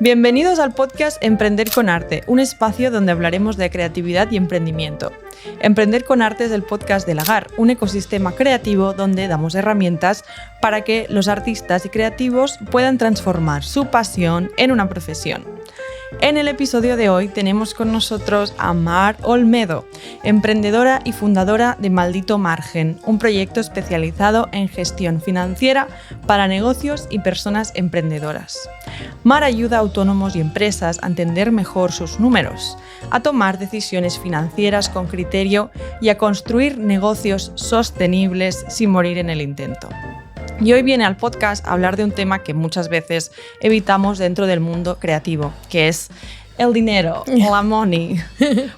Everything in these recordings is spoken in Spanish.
Bienvenidos al podcast Emprender con Arte, un espacio donde hablaremos de creatividad y emprendimiento. Emprender con Arte es el podcast de Lagar, un ecosistema creativo donde damos herramientas para que los artistas y creativos puedan transformar su pasión en una profesión. En el episodio de hoy tenemos con nosotros a Mar Olmedo, emprendedora y fundadora de Maldito Margen, un proyecto especializado en gestión financiera para negocios y personas emprendedoras. Mar ayuda a autónomos y empresas a entender mejor sus números, a tomar decisiones financieras con criterio y a construir negocios sostenibles sin morir en el intento. Y hoy viene al podcast a hablar de un tema que muchas veces evitamos dentro del mundo creativo, que es el dinero, la money.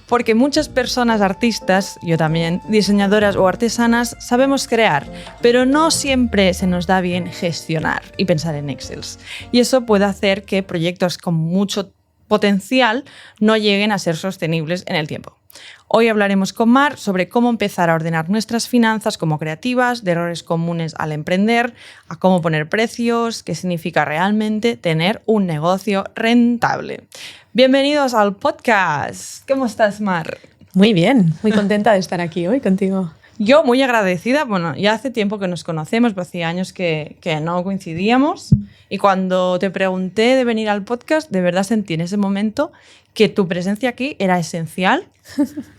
Porque muchas personas artistas, yo también, diseñadoras o artesanas, sabemos crear, pero no siempre se nos da bien gestionar y pensar en Excels. Y eso puede hacer que proyectos con mucho potencial no lleguen a ser sostenibles en el tiempo. Hoy hablaremos con Mar sobre cómo empezar a ordenar nuestras finanzas como creativas, de errores comunes al emprender, a cómo poner precios, qué significa realmente tener un negocio rentable. Bienvenidos al podcast. ¿Cómo estás, Mar? Muy bien, muy contenta de estar aquí hoy contigo. Yo muy agradecida, bueno, ya hace tiempo que nos conocemos, pero hacía años que no coincidíamos y cuando te pregunté de venir al podcast, de verdad sentí en ese momento que tu presencia aquí era esencial.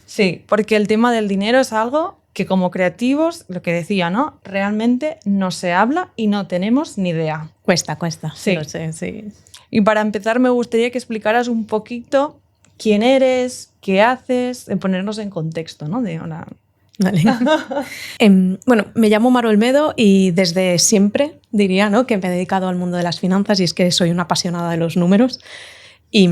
Sí, porque el tema del dinero es algo que como creativos, lo que decía, ¿no? Realmente no se habla y no tenemos ni idea. Cuesta, sí. Lo sé, sí. Y para empezar me gustaría que explicaras un poquito quién eres, qué haces, en ponernos en contexto, ¿no? De una... Vale. Bueno, me llamo Mar Olmedo y desde siempre diría, ¿no?, que me he dedicado al mundo de las finanzas y es que soy una apasionada de los números. Y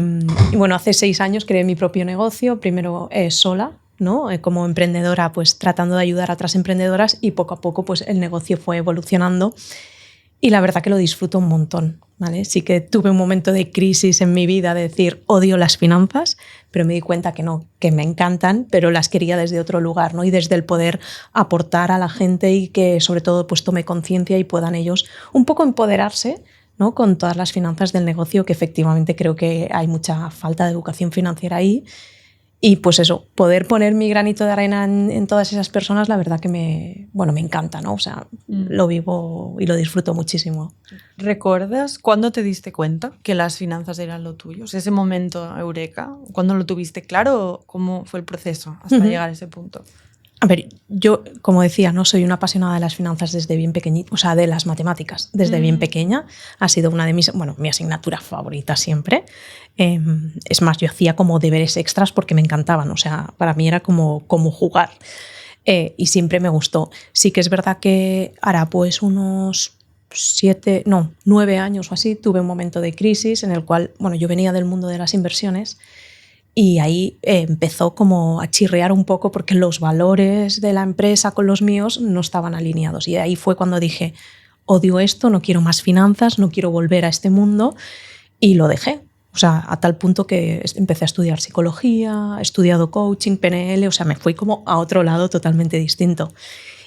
bueno, hace 6 años creé mi propio negocio, primero sola, ¿no?, como emprendedora, pues tratando de ayudar a otras emprendedoras y poco a poco pues el negocio fue evolucionando y la verdad que lo disfruto un montón, ¿vale? Sí que tuve un momento de crisis en mi vida de decir odio las finanzas, pero me di cuenta que no, que me encantan, pero las quería desde otro lugar, ¿no? Y desde el poder aportar a la gente y que sobre todo pues tome conciencia y puedan ellos un poco empoderarse, ¿no?, con todas las finanzas del negocio, que efectivamente creo que hay mucha falta de educación financiera ahí. Y pues eso, poder poner mi granito de arena en todas esas personas, la verdad que me encanta, ¿no? O sea, lo vivo y lo disfruto muchísimo. ¿Recuerdas cuándo te diste cuenta que las finanzas eran lo tuyo? O sea, ese momento eureka, ¿cuándo lo tuviste claro? ¿Cómo fue el proceso hasta llegar a ese punto? A ver, yo, como decía, no soy una apasionada de las finanzas desde bien pequeñita, o sea, de las matemáticas. Desde bien pequeña ha sido una de mi asignatura favorita siempre. Es más, yo hacía como deberes extras porque me encantaban, o sea, para mí era como jugar. Y siempre me gustó. Sí que es verdad que ahora pues unos 9 años o así, tuve un momento de crisis en el cual, bueno, yo venía del mundo de las inversiones. Y ahí empezó como a chirriar un poco porque los valores de la empresa con los míos no estaban alineados. Y ahí fue cuando dije, odio esto, no quiero más finanzas, no quiero volver a este mundo. Y lo dejé. O sea, a tal punto que empecé a estudiar psicología, he estudiado coaching, PNL, o sea, me fui como a otro lado totalmente distinto.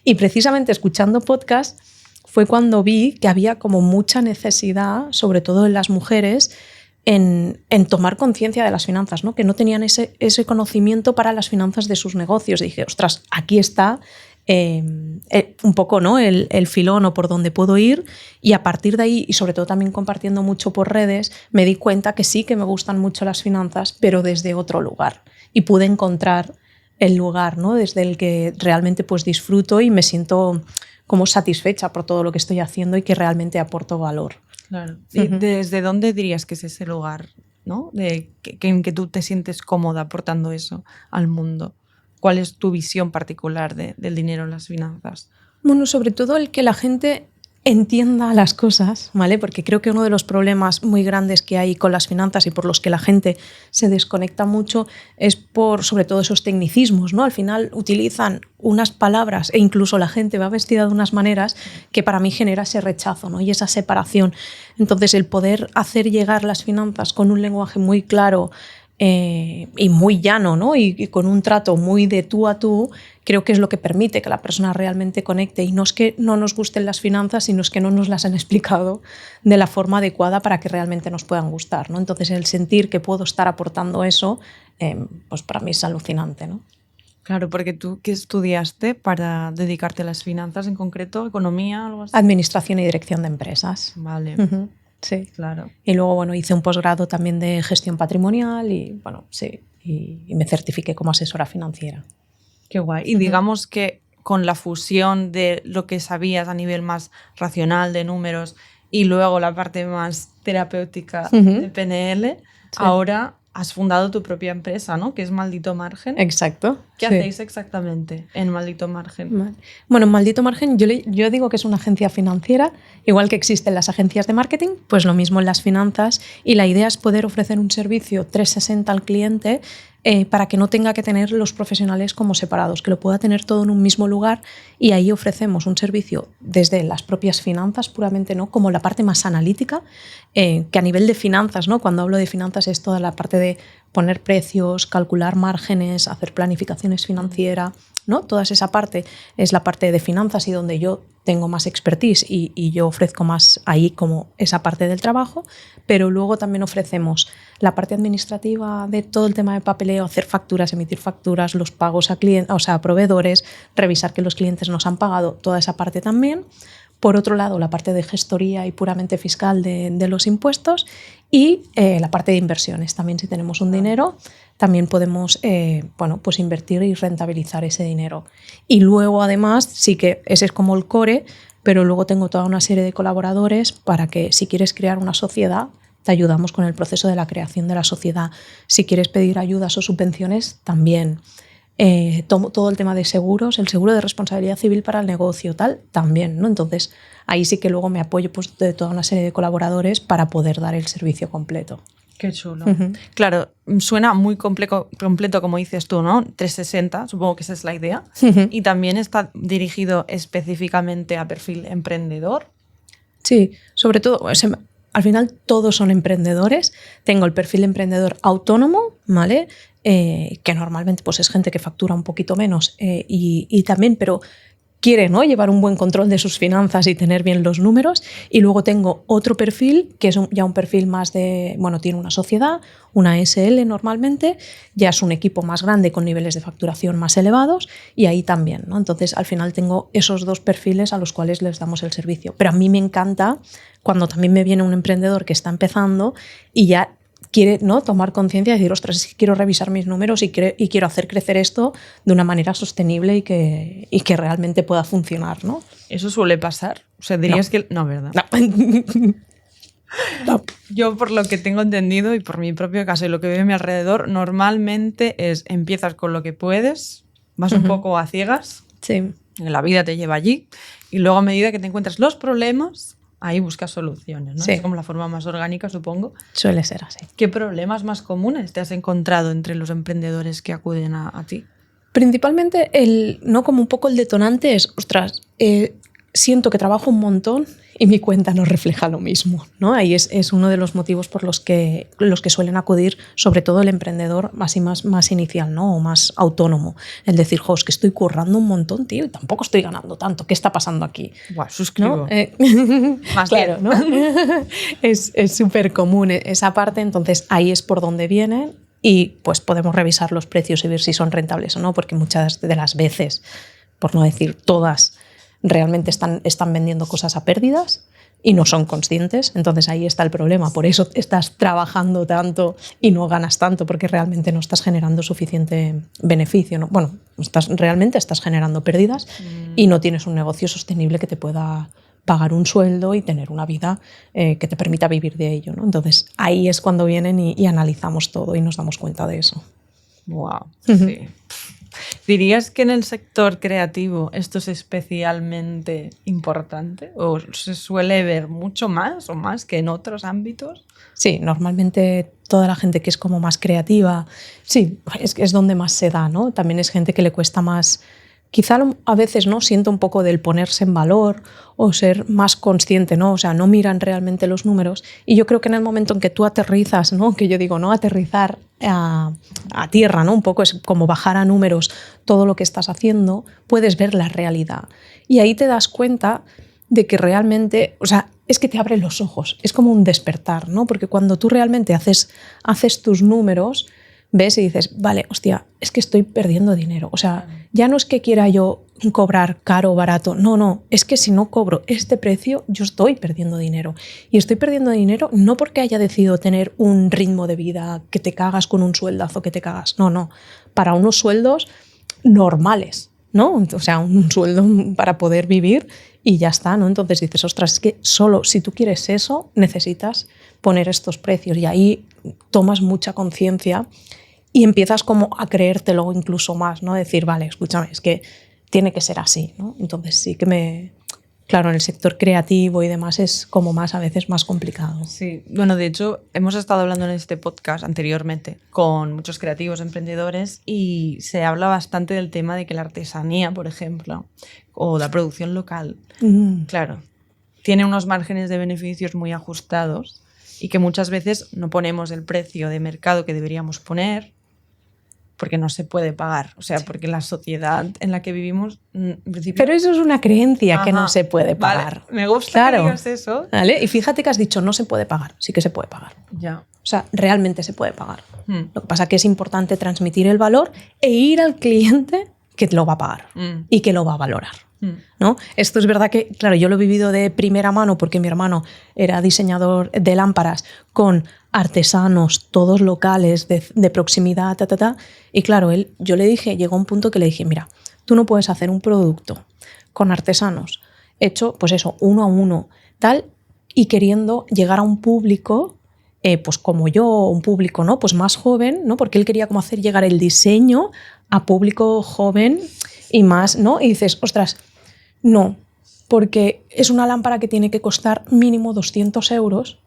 Y precisamente escuchando podcast fue cuando vi que había como mucha necesidad, sobre todo en las mujeres, en tomar conciencia de las finanzas, ¿no?, que no tenían ese conocimiento para las finanzas de sus negocios. Y dije, ostras, aquí está un poco, ¿no?, el filón o por donde puedo ir, y a partir de ahí, y sobre todo también compartiendo mucho por redes, me di cuenta que sí que me gustan mucho las finanzas, pero desde otro lugar. Y pude encontrar el lugar, ¿no?, desde el que realmente pues disfruto y me siento como satisfecha por todo lo que estoy haciendo y que realmente aporto valor. Claro. ¿Y desde dónde dirías que es ese lugar, ¿no?, en que tú te sientes cómoda aportando eso al mundo? ¿Cuál es tu visión particular del dinero en las finanzas? Bueno, sobre todo el que la gente entienda las cosas, ¿vale? Porque creo que uno de los problemas muy grandes que hay con las finanzas y por los que la gente se desconecta mucho es por, sobre todo, esos tecnicismos, ¿no? Al final utilizan unas palabras e incluso la gente va vestida de unas maneras que para mí genera ese rechazo, ¿no?, y esa separación. Entonces, el poder hacer llegar las finanzas con un lenguaje muy claro y muy llano, ¿no?, y con un trato muy de tú a tú, creo que es lo que permite que la persona realmente conecte. Y no es que no nos gusten las finanzas, sino es que no nos las han explicado de la forma adecuada para que realmente nos puedan gustar, ¿no? Entonces, el sentir que puedo estar aportando eso, pues para mí es alucinante, ¿no? Claro, porque tú, ¿qué estudiaste para dedicarte a las finanzas en concreto? ¿Economía? Algo así? Administración y dirección de empresas. Vale. Sí. Claro. Y luego, bueno, hice un posgrado también de gestión patrimonial y, bueno, sí, y me certifiqué como asesora financiera. Qué guay. Y digamos que con la fusión de lo que sabías a nivel más racional de números y luego la parte más terapéutica de PNL, ahora has fundado tu propia empresa, ¿no? Que es Maldito Margen. Exacto. ¿Qué hacéis exactamente en Maldito Margen? Vale. Bueno, en Maldito Margen yo digo que es una agencia financiera, igual que existen las agencias de marketing, pues lo mismo en las finanzas, y la idea es poder ofrecer un servicio 360 al cliente para que no tenga que tener los profesionales como separados, que lo pueda tener todo en un mismo lugar, y ahí ofrecemos un servicio desde las propias finanzas puramente, ¿no? Como la parte más analítica, que a nivel de finanzas, ¿no? Cuando hablo de finanzas es toda la parte de poner precios, calcular márgenes, hacer planificaciones financieras, ¿no? Toda esa parte es la parte de finanzas y donde yo tengo más expertise y yo ofrezco más ahí como esa parte del trabajo, pero luego también ofrecemos la parte administrativa de todo el tema de papeleo, hacer facturas, emitir facturas, los pagos a clientes, o sea, a proveedores, revisar que los clientes nos han pagado, toda esa parte también. Por otro lado, la parte de gestoría y puramente fiscal de los impuestos y la parte de inversiones. También si tenemos un dinero, también podemos pues invertir y rentabilizar ese dinero. Y luego, además, sí que ese es como el core, pero luego tengo toda una serie de colaboradores para que si quieres crear una sociedad, te ayudamos con el proceso de la creación de la sociedad. Si quieres pedir ayudas o subvenciones, también. Todo el tema de seguros, el seguro de responsabilidad civil para el negocio, tal, también, ¿no? Entonces, ahí sí que luego me apoyo pues, de toda una serie de colaboradores para poder dar el servicio completo. Qué chulo. Claro, suena muy completo, como dices tú, ¿no? 360, supongo que esa es la idea. Y también está dirigido específicamente a perfil emprendedor. Sí, sobre todo, al final todos son emprendedores. Tengo el perfil emprendedor autónomo, ¿vale? Que normalmente pues, es gente que factura un poquito menos y también, pero quiere, ¿no? Llevar un buen control de sus finanzas y tener bien los números. Y luego tengo otro perfil, que es ya un perfil más de, bueno, tiene una sociedad, una SL normalmente, ya es un equipo más grande con niveles de facturación más elevados y ahí también, ¿no? Entonces, al final tengo esos dos perfiles a los cuales les damos el servicio. Pero a mí me encanta cuando también me viene un emprendedor que está empezando y ya quiere, ¿no? Tomar conciencia y decir, ostras, es que quiero revisar mis números y quiero hacer crecer esto de una manera sostenible y que realmente pueda funcionar, ¿no? ¿Eso suele pasar? O sea, dirías que... No, ¿verdad? No. No. Yo, por lo que tengo entendido y por mi propio caso y lo que veo a mi alrededor, normalmente empiezas con lo que puedes, vas un poco a ciegas, sí. La vida te lleva allí, y luego a medida que te encuentras los problemas, ahí buscas soluciones, ¿no? Sí. Es como la forma más orgánica, supongo. Suele ser así. ¿Qué problemas más comunes te has encontrado entre los emprendedores que acuden a ti? Principalmente, no como un poco el detonante es, ostras, siento que trabajo un montón y mi cuenta no refleja lo mismo, ¿no? Ahí es uno de los motivos por los que suelen acudir, sobre todo el emprendedor más inicial, ¿no? O más autónomo. El decir, jo, es que estoy currando un montón, tío, y tampoco estoy ganando tanto. ¿Qué está pasando aquí? Buah, suscribo. ¿No? Más claro, ¿no? Es súper común esa parte, entonces ahí es por donde vienen y pues podemos revisar los precios y ver si son rentables o no, porque muchas de las veces, por no decir todas, realmente están vendiendo cosas a pérdidas y no son conscientes, entonces ahí está el problema. Por eso estás trabajando tanto y no ganas tanto, porque realmente no estás generando suficiente beneficio, ¿no? Bueno, realmente estás generando pérdidas y no tienes un negocio sostenible que te pueda pagar un sueldo y tener una vida que te permita vivir de ello, ¿no? Entonces ahí es cuando vienen y analizamos todo y nos damos cuenta de eso. Wow, sí. ¿Dirías que en el sector creativo esto es especialmente importante o se suele ver mucho más o más que en otros ámbitos? Sí, normalmente toda la gente que es como más creativa, sí, es donde más se da, ¿no? También es gente que le cuesta más quizá a veces, ¿no?, siento un poco del ponerse en valor o ser más consciente, ¿no? O sea, no miran realmente los números. Y yo creo que en el momento en que tú aterrizas, ¿no?, que yo digo, ¿no?, aterrizar a tierra, ¿no?, un poco es como bajar a números todo lo que estás haciendo, puedes ver la realidad. Y ahí te das cuenta de que realmente, o sea, es que te abre los ojos, es como un despertar, ¿no? Porque cuando tú realmente haces tus números, ves y dices, vale, hostia, es que estoy perdiendo dinero. O sea, ya no es que quiera yo cobrar caro o barato, no, es que si no cobro este precio, yo estoy perdiendo dinero. Y estoy perdiendo dinero no porque haya decidido tener un ritmo de vida que te cagas con un sueldazo que te cagas, no, para unos sueldos normales, ¿no? O sea, un sueldo para poder vivir y ya está, ¿no? Entonces dices, ostras, es que solo si tú quieres eso, necesitas poner estos precios y ahí tomas mucha conciencia y empiezas como a creértelo incluso más, ¿no? Decir, vale, escúchame, es que tiene que ser así, ¿no? Entonces sí que claro, en el sector creativo y demás es como más, a veces más complicado. Sí, bueno, de hecho, hemos estado hablando en este podcast anteriormente con muchos creativos, emprendedores, y se habla bastante del tema de que la artesanía, por ejemplo, o la producción local, claro, tiene unos márgenes de beneficios muy ajustados y que muchas veces no ponemos el precio de mercado que deberíamos poner porque no se puede pagar, o sea, porque la sociedad en la que vivimos, en principio... Pero eso es una creencia, que no se puede pagar. Vale, me gusta que digas eso. ¿Vale? Y fíjate que has dicho no se puede pagar, sí que se puede pagar. Ya. O sea, realmente se puede pagar. Lo que pasa es que es importante transmitir el valor e ir al cliente que lo va a pagar y que lo va a valorar. ¿No? Esto es verdad que, claro, yo lo he vivido de primera mano porque mi hermano era diseñador de lámparas con artesanos, todos locales, de proximidad, y claro, yo le dije, llegó un punto que le dije, mira, tú no puedes hacer un producto con artesanos hecho, pues eso, 1 a 1, tal, y queriendo llegar a un público, pues como yo, un público, ¿no?, pues más joven, ¿no?, porque él quería como hacer llegar el diseño a público joven y más, ¿no? Y dices, ostras, no, porque es una lámpara que tiene que costar mínimo 200 euros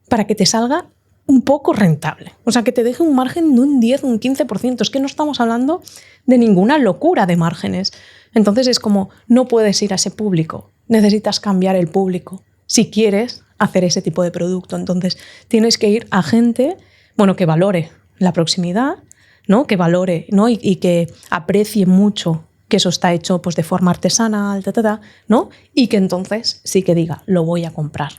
para que te salga un poco rentable. O sea, que te deje un margen de un 10, un 15%. Es que no estamos hablando de ninguna locura de márgenes. Entonces es como, no puedes ir a ese público. Necesitas cambiar el público si quieres hacer ese tipo de producto. Entonces tienes que ir a gente, bueno, que valore la proximidad, ¿no?, que valore, ¿no?, y que aprecie mucho que eso está hecho pues de forma artesanal, ¿no?, y que entonces sí que diga, lo voy a comprar.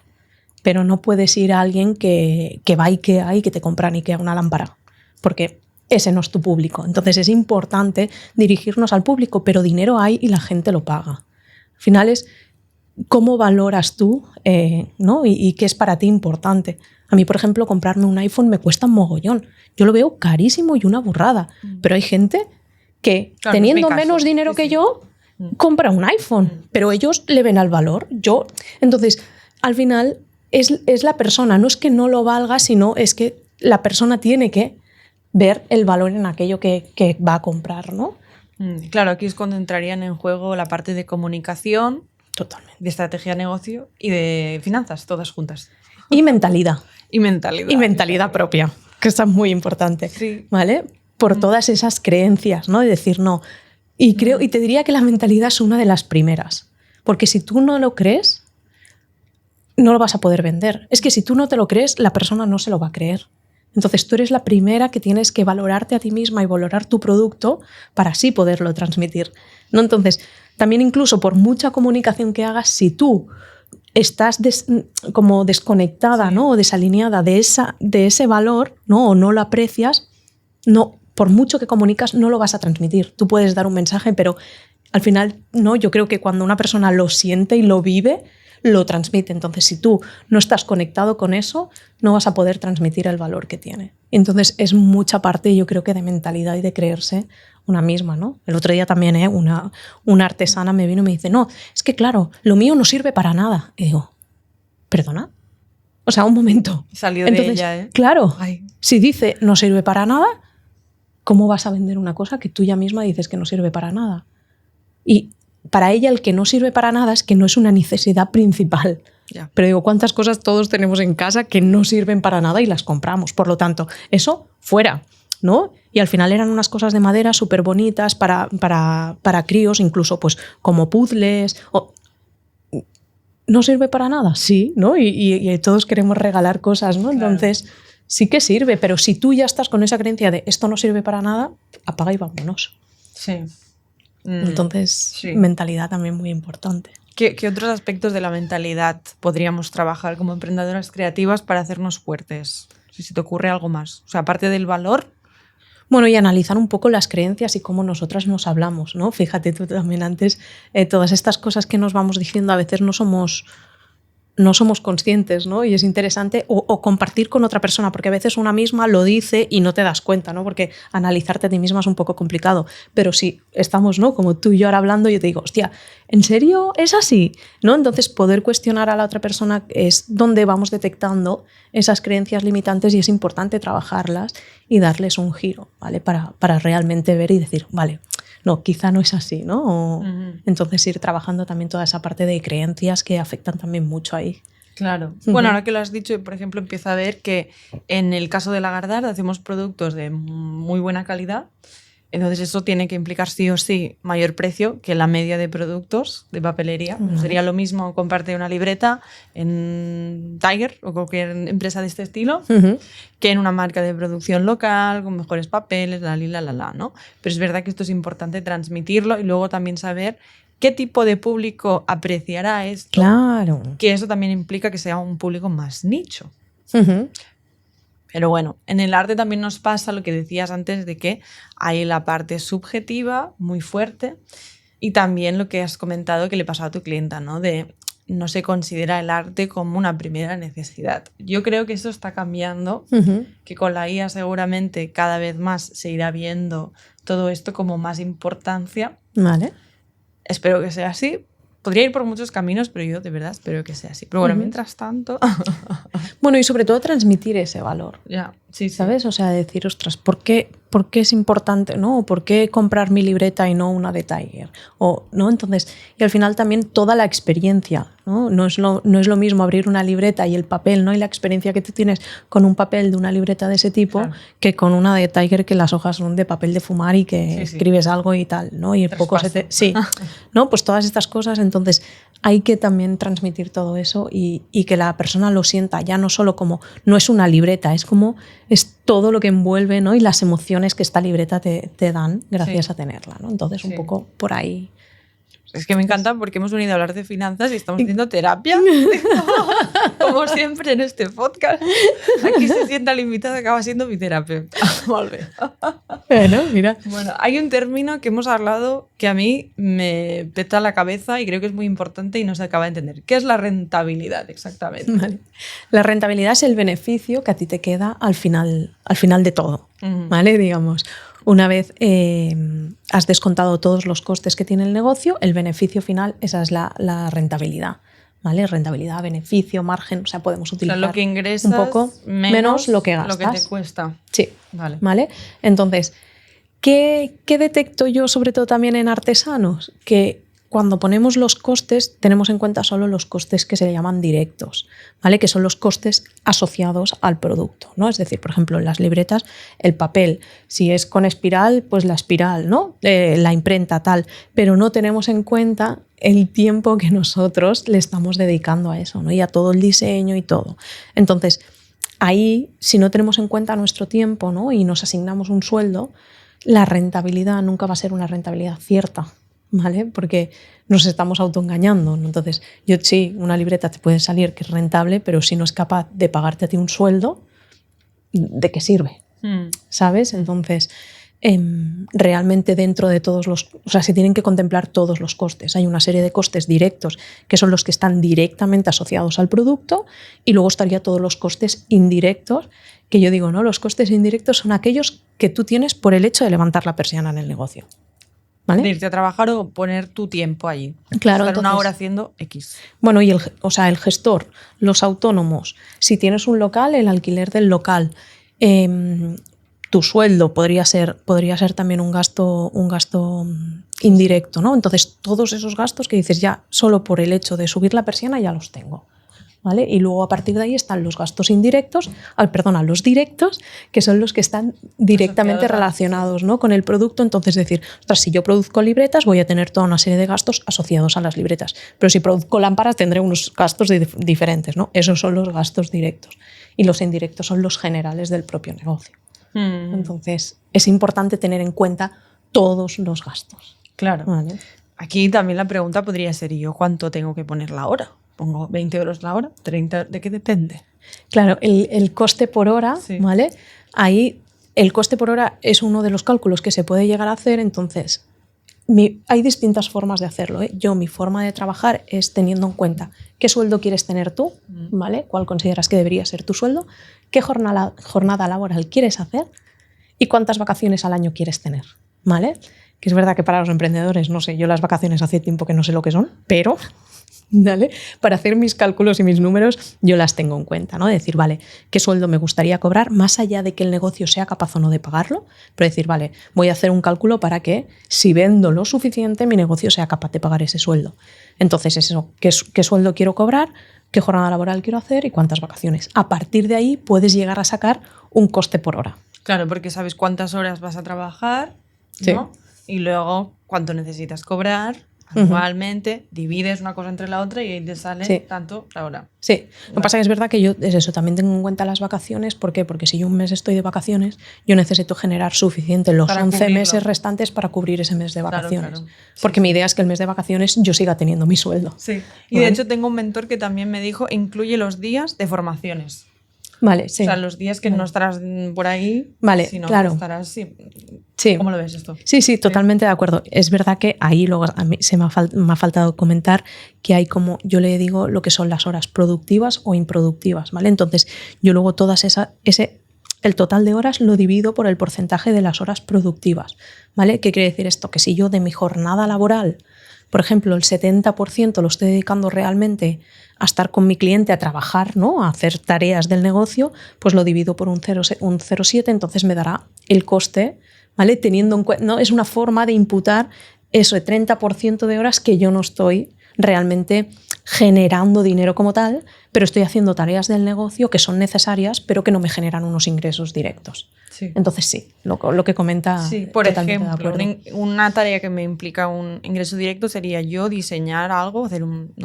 Pero no puedes ir a alguien que va IKEA y que te compran IKEA una lámpara, porque ese no es tu público. Entonces es importante dirigirnos al público, pero dinero hay y la gente lo paga. Al final es cómo valoras tú, ¿no?, y qué es para ti importante. A mí, por ejemplo, comprarme un iPhone me cuesta un mogollón. Yo lo veo carísimo y una burrada, pero hay gente que, claro, teniendo menos dinero que yo, compra un iPhone, pero ellos le ven al valor. Entonces, al final es la persona, no es que no lo valga, sino es que la persona tiene que ver el valor en aquello que va a comprar, ¿no? Claro, aquí es cuando entrarían en juego la parte de comunicación, totalmente, de estrategia de negocio y de finanzas, todas juntas. Y mentalidad. Y mentalidad. Y mentalidad propia, que está muy importante, sí, ¿vale? Por todas esas creencias, ¿no? De decir no. Y te diría que la mentalidad es una de las primeras. Porque si tú no lo crees, no lo vas a poder vender. Es que si tú no te lo crees, la persona no se lo va a creer. Entonces tú eres la primera que tienes que valorarte a ti misma y valorar tu producto para así poderlo transmitir, ¿no? Entonces, también incluso por mucha comunicación que hagas, si tú estás como desconectada, ¿no?, o desalineada de ese valor, ¿no?, o no lo aprecias, no, por mucho que comunicas, no lo vas a transmitir. Tú puedes dar un mensaje, pero al final, no, yo creo que cuando una persona lo siente y lo vive, lo transmite. Entonces, si tú no estás conectado con eso, no vas a poder transmitir el valor que tiene. Entonces, es mucha parte, yo creo que de mentalidad y de creerse una misma, ¿no? El otro día también, una artesana me vino y me dice, no, es que claro, lo mío no sirve para nada. Y digo, ¿perdona? O sea, un momento. Salió de ella, ¿eh? Claro, ay, si dice no sirve para nada, ¿cómo vas a vender una cosa que tú ya misma dices que no sirve para nada? Y para ella el que no sirve para nada es que no es una necesidad principal. ya. Pero digo, ¿cuántas cosas todos tenemos en casa que no sirven para nada y las compramos? Por lo tanto, eso fuera. ¿no? Y al final eran unas cosas de madera súper bonitas para críos, incluso pues como puzzles. ¿No sirve para nada? Sí, ¿no? Y todos queremos regalar cosas, ¿no? Claro. Entonces sí que sirve, pero si tú ya estás con esa creencia de esto no sirve para nada, apaga y vámonos. Sí. Entonces, sí. Mentalidad también muy importante. ¿Qué otros aspectos de la mentalidad podríamos trabajar como emprendedoras creativas para hacernos fuertes? Si te ocurre algo más. O sea, aparte del valor. Bueno, y analizar un poco las creencias y cómo nosotras nos hablamos, ¿no? Fíjate tú también antes, todas estas cosas que nos vamos diciendo a veces no somos conscientes, ¿no? Y es interesante o compartir con otra persona, porque a veces una misma lo dice y no te das cuenta, ¿no? Porque analizarte a ti misma es un poco complicado, pero si estamos, ¿no? Como tú y yo ahora hablando, yo te digo, hostia, ¿en serio es así? ¿No? Entonces poder cuestionar a la otra persona es donde vamos detectando esas creencias limitantes y es importante trabajarlas y darles un giro, ¿vale? Para realmente ver y decir, vale, no, quizá no es así, ¿no? Entonces ir trabajando también toda esa parte de creencias que afectan también mucho ahí. Claro. Bueno, ahora que lo has dicho, por ejemplo, empiezo a ver que en el caso de Lagardère hacemos productos de muy buena calidad. Entonces eso tiene que implicar sí o sí mayor precio que la media de productos de papelería. Sería lo mismo comprarte una libreta en Tiger o cualquier empresa de este estilo que en una marca de producción local con mejores papeles, ¿no? Pero es verdad que esto es importante transmitirlo y luego también saber qué tipo de público apreciará esto. Claro. Que eso también implica que sea un público más nicho. Pero bueno, en el arte también nos pasa lo que decías antes de que hay la parte subjetiva muy fuerte y también lo que has comentado que le pasó a tu clienta, ¿no? De no se considera el arte como una primera necesidad. Yo creo que eso está cambiando, que con la IA seguramente cada vez más se irá viendo todo esto como más importancia. Vale. Espero que sea así. Podría ir por muchos caminos, pero yo de verdad espero que sea así. Pero bueno, mientras tanto... Bueno, y sobre todo transmitir ese valor. Ya, sí, ¿Sabes? O sea, decir, ostras, ¿por qué es importante, ¿no? ¿O por qué comprar mi libreta y no una de Tiger? O, ¿no? Entonces, y al final también toda la experiencia, ¿no? No es lo mismo abrir una libreta y el papel, ¿no? Y la experiencia que tú tienes con un papel de una libreta de ese tipo, claro, que con una de Tiger que las hojas son de papel de fumar y que escribes algo y tal, ¿no? Y poco se te... Sí, ¿no? Pues todas estas cosas, entonces hay que también transmitir todo eso y que la persona lo sienta ya no solo como, no es una libreta, es como, es todo lo que envuelve, ¿no? Y las emociones que esta libreta te dan gracias a tenerla, ¿no? Entonces un poco por ahí. Es que me encanta porque hemos venido a hablar de finanzas y estamos haciendo terapia, como siempre en este podcast. Aquí se sienta el invitado que acaba siendo mi terapeuta. Bueno, mira. Bueno, hay un término que hemos hablado que a mí me peta la cabeza y creo que es muy importante y no se acaba de entender. ¿Qué es la rentabilidad exactamente? Vale. La rentabilidad es el beneficio que a ti te queda al final de todo, ¿vale? Digamos, una vez has descontado todos los costes que tiene el negocio, el beneficio final, esa es la rentabilidad, ¿vale? Rentabilidad, beneficio, margen, o sea, podemos utilizar lo que ingresas un poco menos lo que gastas. Lo que te cuesta. Sí, ¿vale? Entonces, ¿qué detecto yo sobre todo también en artesanos? Que cuando ponemos los costes, tenemos en cuenta solo los costes que se llaman directos, ¿vale? Que son los costes asociados al producto, ¿no? Es decir, por ejemplo, en las libretas, el papel, si es con espiral, pues la espiral, ¿no? La imprenta, tal, pero no tenemos en cuenta el tiempo que nosotros le estamos dedicando a eso, ¿no? Y a todo el diseño y todo. Entonces, ahí, si no tenemos en cuenta nuestro tiempo, ¿no? Y nos asignamos un sueldo, la rentabilidad nunca va a ser una rentabilidad cierta, ¿vale? Porque nos estamos autoengañando, ¿no? Entonces, sí, una libreta te puede salir que es rentable, pero si no es capaz de pagarte a ti un sueldo, ¿de qué sirve? ¿Sabes? Entonces, realmente dentro de todos los... O sea, se tienen que contemplar todos los costes. Hay una serie de costes directos que son los que están directamente asociados al producto y luego estaría todos los costes indirectos, que yo digo, ¿no? Los costes indirectos son aquellos que tú tienes por el hecho de levantar la persiana en el negocio. ¿Vale? De irte a trabajar o poner tu tiempo allí. Claro, estar entonces, una hora haciendo X. Bueno, y el gestor, los autónomos, si tienes un local, el alquiler del local, tu sueldo podría ser también un gasto indirecto, ¿no? Entonces, todos esos gastos que dices ya solo por el hecho de subir la persiana ya los tengo. ¿vale? Y luego a partir de ahí están los gastos indirectos, los directos, que son los que están directamente relacionados, ¿no?, con el producto. Entonces, decir, ostras, si yo produzco libretas voy a tener toda una serie de gastos asociados a las libretas, pero si produzco lámparas tendré unos gastos diferentes, ¿no? Esos son los gastos directos. Y los indirectos son los generales del propio negocio. Entonces, es importante tener en cuenta todos los gastos. Claro. ¿Vale? Aquí también la pregunta podría ser, ¿y yo cuánto tengo que poner la hora? ¿Pongo 20 euros la hora? ¿30? ¿De qué depende? Claro, el coste por hora, sí. ¿vale? Ahí el coste por hora es uno de los cálculos que se puede llegar a hacer. Entonces, hay distintas formas de hacerlo, ¿eh? Mi forma de trabajar es teniendo en cuenta qué sueldo quieres tener tú, ¿vale? ¿Cuál consideras que debería ser tu sueldo? ¿Qué jornada laboral quieres hacer? ¿Y cuántas vacaciones al año quieres tener? ¿Vale? Que es verdad que para los emprendedores, no sé, yo las vacaciones hace tiempo que no sé lo que son, pero ¿vale?, para hacer mis cálculos y mis números yo las tengo en cuenta, ¿no? Decir, vale, ¿qué sueldo me gustaría cobrar? Más allá de que el negocio sea capaz o no de pagarlo, pero decir, vale, voy a hacer un cálculo para que si vendo lo suficiente mi negocio sea capaz de pagar ese sueldo. Entonces, eso, ¿qué sueldo quiero cobrar? ¿Qué jornada laboral quiero hacer? ¿Y cuántas vacaciones? A partir de ahí puedes llegar a sacar un coste por hora. Claro, porque sabes cuántas horas vas a trabajar, ¿no? Sí. Y luego cuánto necesitas cobrar anualmente, divides una cosa entre la otra y ahí te sale tanto la hora. Sí, lo que pasa es que es verdad que yo es eso, también tengo en cuenta las vacaciones. ¿Por qué? Porque si yo un mes estoy de vacaciones, yo necesito generar suficiente los 11 meses restantes para cubrir ese mes de vacaciones. Claro. Porque mi idea es que el mes de vacaciones yo siga teniendo mi sueldo. Sí, y de hecho tengo un mentor que también me dijo, incluye los días de formaciones. Vale, sí. O sea, los días que no estarás por ahí, vale, sino claro. que estarás... Sí. ¿Cómo lo ves esto? Sí, totalmente de acuerdo. Es verdad que ahí luego a mí me ha faltado comentar que hay, como yo le digo, lo que son las horas productivas o improductivas, ¿vale? Entonces, yo luego el total de horas lo divido por el porcentaje de las horas productivas, ¿vale? ¿Qué quiere decir esto? Que si yo de mi jornada laboral, por ejemplo, el 70% lo estoy dedicando realmente a estar con mi cliente, a trabajar, ¿no?, a hacer tareas del negocio, pues lo divido por un 0,7, entonces me dará el coste, ¿vale? Teniendo en cuenta, ¿no? Es una forma de imputar eso, de 30% de horas que yo no estoy realmente generando dinero como tal, pero estoy haciendo tareas del negocio que son necesarias, pero que no me generan unos ingresos directos. Sí. Entonces sí, lo que comenta. Sí, por ejemplo, una tarea que me implica un ingreso directo sería yo diseñar algo,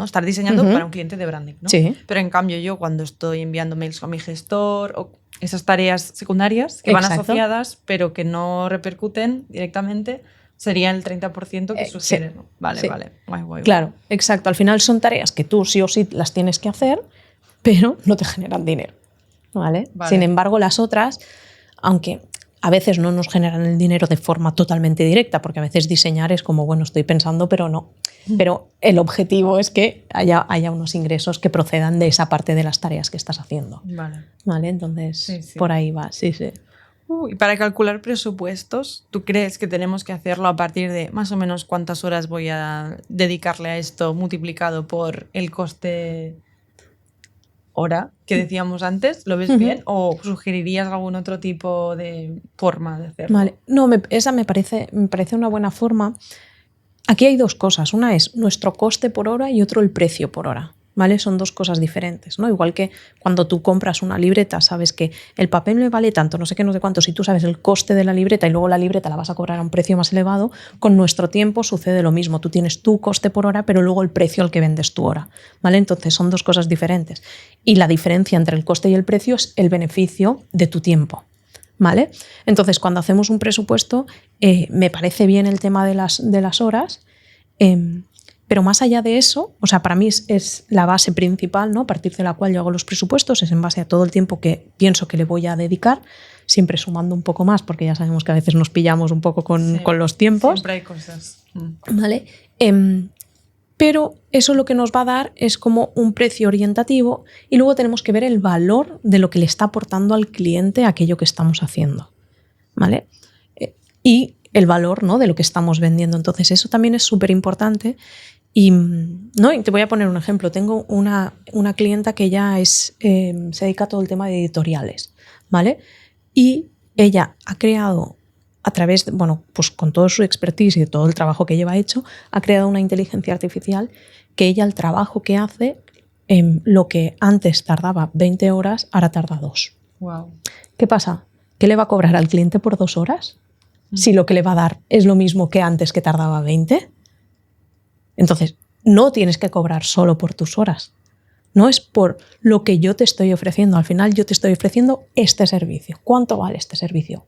estar diseñando para un cliente de branding, ¿no? Sí. Pero en cambio yo cuando estoy enviando mails a mi gestor o esas tareas secundarias que van asociadas pero que no repercuten directamente, sería el 30% que sugiere, ¿no? Vale, sí. Vale. Guay. Claro, exacto. Al final son tareas que tú sí o sí las tienes que hacer, pero no te generan dinero, ¿vale? Sin embargo, las otras, aunque a veces no nos generan el dinero de forma totalmente directa, porque a veces diseñar es como, bueno, estoy pensando, pero no. Pero el objetivo es que haya unos ingresos que procedan de esa parte de las tareas que estás haciendo. Vale, entonces por ahí va, sí. Y para calcular presupuestos, ¿tú crees que tenemos que hacerlo a partir de más o menos cuántas horas voy a dedicarle a esto multiplicado por el coste hora que decíamos antes? ¿Lo ves bien? ¿O sugerirías algún otro tipo de forma de hacerlo? Vale, no, esa me parece una buena forma. Aquí hay dos cosas. Una es nuestro coste por hora y otro el precio por hora. ¿Vale? Son dos cosas diferentes, ¿no? Igual que cuando tú compras una libreta, sabes que el papel me vale tanto, no sé qué, no sé cuánto. Si tú sabes el coste de la libreta y luego la libreta la vas a cobrar a un precio más elevado, con nuestro tiempo sucede lo mismo. Tú tienes tu coste por hora, pero luego el precio al que vendes tu hora, ¿vale? Entonces son dos cosas diferentes. Y la diferencia entre el coste y el precio es el beneficio de tu tiempo, ¿vale? Entonces, cuando hacemos un presupuesto, me parece bien el tema de las horas, pero más allá de eso, o sea, para mí es la base principal, ¿no?, a partir de la cual yo hago los presupuestos, es en base a todo el tiempo que pienso que le voy a dedicar, siempre sumando un poco más, porque ya sabemos que a veces nos pillamos un poco con los tiempos. Siempre hay cosas. ¿Vale? Pero eso lo que nos va a dar es como un precio orientativo y luego tenemos que ver el valor de lo que le está aportando al cliente aquello que estamos haciendo, ¿vale? Y el valor, ¿no?, de lo que estamos vendiendo. Entonces eso también es súper importante. Y te voy a poner un ejemplo. Tengo una clienta que ya se dedica a todo el tema de editoriales, ¿vale? Y ella ha creado, a través de, pues con todo su expertise y todo el trabajo que lleva hecho, ha creado una inteligencia artificial que ella, el trabajo que hace, lo que antes tardaba 20 horas, ahora tarda 2. Wow. ¿Qué pasa? ¿Qué le va a cobrar al cliente por 2 horas? Si lo que le va a dar es lo mismo que antes que tardaba 20. Entonces, no tienes que cobrar solo por tus horas. No es por lo que yo te estoy ofreciendo. Al final yo te estoy ofreciendo este servicio. ¿Cuánto vale este servicio?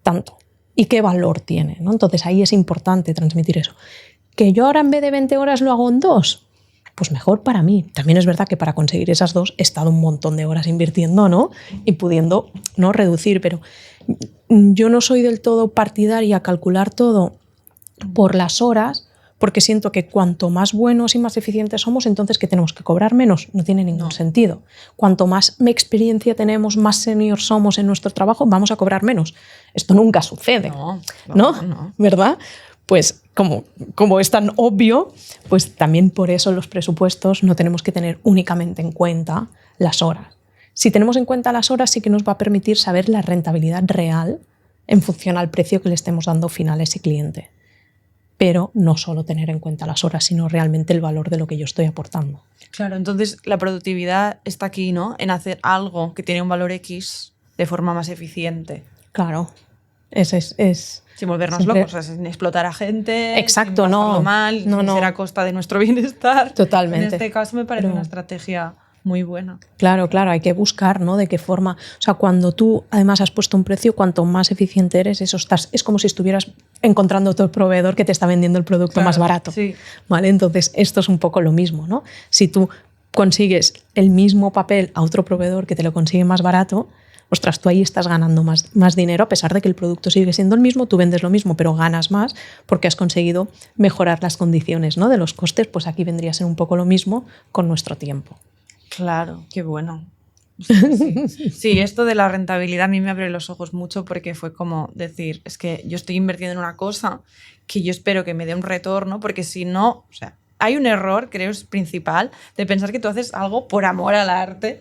Tanto. ¿Y qué valor tiene? ¿No? Entonces ahí es importante transmitir eso. ¿Que yo ahora en vez de 20 horas lo hago en 2? Pues mejor para mí. También es verdad que para conseguir esas 2 he estado un montón de horas invirtiendo, ¿no? Y pudiendo, ¿no?, reducir. Pero yo no soy del todo partidaria a calcular todo por las horas, porque siento que cuanto más buenos y más eficientes somos, entonces que tenemos que cobrar menos. No tiene ningún sentido. Cuanto más experiencia tenemos, más senior somos en nuestro trabajo, vamos a cobrar menos. Esto nunca sucede, ¿no? ¿Verdad? Pues como es tan obvio, pues también por eso los presupuestos no tenemos que tener únicamente en cuenta las horas. Si tenemos en cuenta las horas, sí que nos va a permitir saber la rentabilidad real en función al precio que le estemos dando final a ese cliente. Pero no solo tener en cuenta las horas, sino realmente el valor de lo que yo estoy aportando. Claro, entonces la productividad está aquí, ¿no? En hacer algo que tiene un valor X de forma más eficiente. Claro, es sin volvernos siempre locos, o sea, sin explotar a gente, exacto, sin pasarlo no, mal, sin ser a costa de nuestro bienestar. Totalmente. En este caso me parece una estrategia muy buena. Claro, hay que buscar, ¿no?, de qué forma. O sea, cuando tú además has puesto un precio, cuanto más eficiente eres, es como si estuvieras encontrando otro proveedor que te está vendiendo el producto más barato. Sí. ¿Vale? Entonces, esto es un poco lo mismo, ¿no? Si tú consigues el mismo papel a otro proveedor que te lo consigue más barato, ostras, tú ahí estás ganando más dinero, a pesar de que el producto sigue siendo el mismo, tú vendes lo mismo, pero ganas más porque has conseguido mejorar las condiciones, ¿no?, de los costes. Pues aquí vendría a ser un poco lo mismo con nuestro tiempo. Claro, qué bueno. Sí, esto de la rentabilidad a mí me abre los ojos mucho, porque fue como decir, es que yo estoy invirtiendo en una cosa que yo espero que me dé un retorno, porque si no, o sea, hay un error, creo, es principal, de pensar que tú haces algo por amor al arte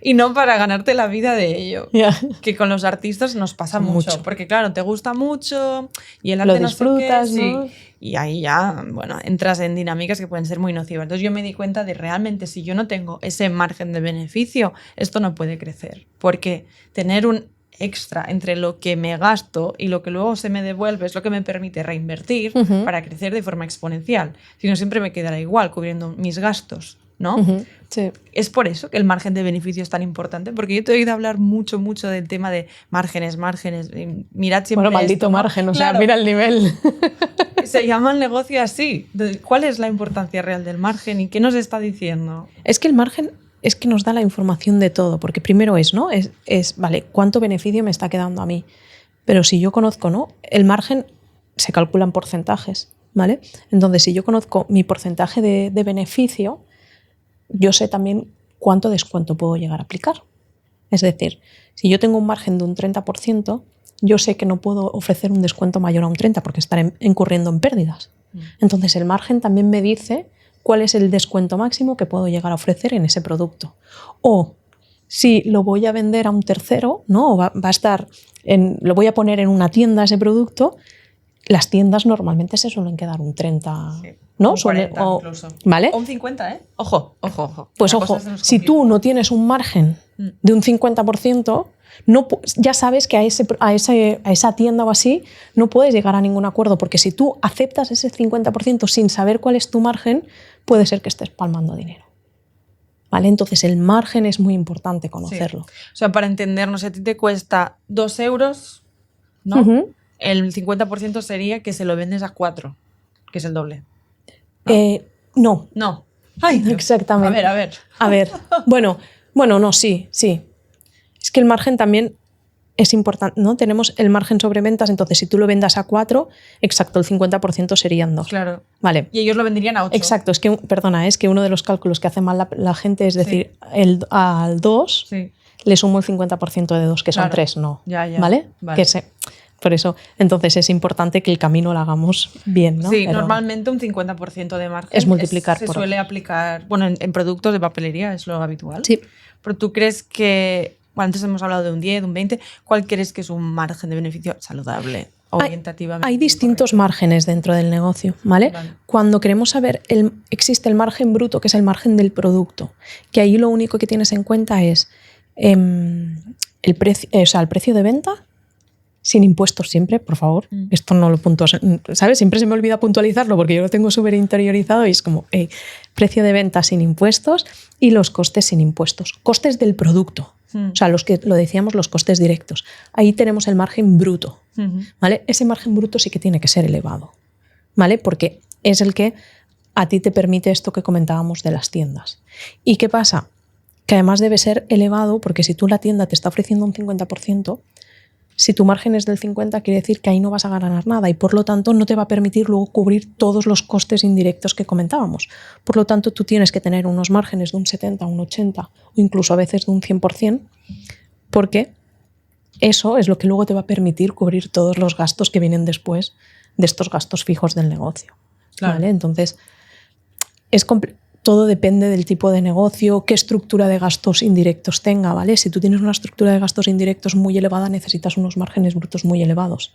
y no para ganarte la vida de ello. Yeah. Que con los artistas nos pasa mucho, porque claro, te gusta mucho y el lo arte disfrutas, no sé qué, ¿no? Sí, y ahí ya, bueno, entras en dinámicas que pueden ser muy nocivas. Entonces yo me di cuenta de realmente, si yo no tengo ese margen de beneficio, esto no puede crecer, porque tener un extra entre lo que me gasto y lo que luego se me devuelve es lo que me permite reinvertir para crecer de forma exponencial. Si no, siempre me quedará igual cubriendo mis gastos, ¿no? Sí. Es por eso que el margen de beneficio es tan importante, porque yo te he oído hablar mucho del tema de márgenes. Mirad siempre. Bueno, maldito esto, ¿no? margen, o Claro. sea, mira el nivel. Se llama el negocio así. ¿Cuál es la importancia real del margen y qué nos está diciendo? Es que el margen es que nos da la información de todo, porque primero ¿no? Es vale, ¿cuánto beneficio me está quedando a mí? Pero si yo conozco, ¿no?, el margen se calcula en porcentajes, ¿vale? Entonces, si yo conozco mi porcentaje de beneficio, yo sé también cuánto descuento puedo llegar a aplicar. Es decir, si yo tengo un margen de un 30%, yo sé que no puedo ofrecer un descuento mayor a un 30% porque estaré incurriendo en pérdidas. Entonces, el margen también me dice cuál es el descuento máximo que puedo llegar a ofrecer en ese producto. O si lo voy a vender a un tercero, ¿no?, va a estar lo voy a poner en una tienda ese producto, las tiendas normalmente se suelen quedar un 30%, sí, ¿no? Un 40% incluso. ¿Vvale? O un 50%, ¿eh? Ojo. Pues ojo, si tú no tienes un margen de un 50%, ya sabes que a esa tienda o así no puedes llegar a ningún acuerdo, porque si tú aceptas ese 50% sin saber cuál es tu margen, puede ser que estés palmando dinero. ¿Vale? Entonces el margen es muy importante conocerlo. Sí. O sea, para entendernos, si a ti te cuesta 2 euros, ¿no? El 50% sería que se lo vendes a 4, que es el doble. No. No. Ay, Dios. Exactamente. A ver. A ver. Bueno, no, sí. Es que el margen también es importante, ¿no? Tenemos el margen sobre ventas, entonces si tú lo vendas a 4, exacto, el 50% serían 2. Claro. Vale. Y ellos lo venderían a 8. Exacto, es que uno de los cálculos que hace mal la gente es decir, al 2 le sumo el 50% de 2, que son 3, no. Ya. ¿Vale? Por eso, entonces es importante que el camino lo hagamos bien, ¿no? Sí, pero normalmente un 50% de margen es multiplicar se por suele aplicar, bueno, en productos de papelería es lo habitual. Sí. Pero tú crees que, bueno, antes hemos hablado de un 10, un 20, ¿cuál crees que es un margen de beneficio saludable? orientativamente. Hay distintos márgenes dentro del negocio, ¿vale? Cuando queremos saber, existe el margen bruto, que es el margen del producto, que ahí lo único que tienes en cuenta es el precio de venta, sin impuestos siempre, por favor. Esto no lo puntúas, ¿sabes? Siempre se me olvida puntualizarlo porque yo lo tengo súper interiorizado y es como precio de venta sin impuestos y los costes sin impuestos. Costes del producto. O sea, los que lo decíamos, los costes directos. Ahí tenemos el margen bruto, ¿vale? Ese margen bruto sí que tiene que ser elevado, ¿vale? Porque es el que a ti te permite esto que comentábamos de las tiendas. ¿Y qué pasa? Que además debe ser elevado porque si tú la tienda te está ofreciendo un 50%, si tu margen es del 50%, quiere decir que ahí no vas a ganar nada y por lo tanto no te va a permitir luego cubrir todos los costes indirectos que comentábamos. Por lo tanto, tú tienes que tener unos márgenes de un 70%, un 80% o incluso a veces de un 100%, porque eso es lo que luego te va a permitir cubrir todos los gastos que vienen después de estos gastos fijos del negocio. Claro. ¿Vale? Entonces, todo depende del tipo de negocio, qué estructura de gastos indirectos tenga, ¿vale? Si tú tienes una estructura de gastos indirectos muy elevada, necesitas unos márgenes brutos muy elevados.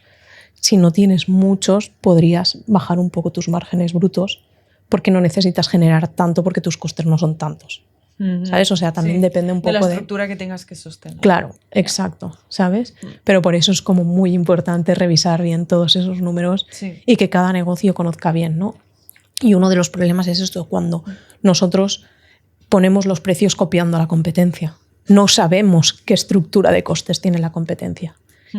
Si no tienes muchos, podrías bajar un poco tus márgenes brutos porque no necesitas generar tanto porque tus costes no son tantos. ¿Sabes? O sea, también depende un poco de la estructura que tengas que sostener. Claro, exacto, ¿sabes? Pero por eso es como muy importante revisar bien todos esos números y que cada negocio conozca bien, ¿no? Y uno de los problemas es esto, cuando nosotros ponemos los precios copiando a la competencia. No sabemos qué estructura de costes tiene la competencia.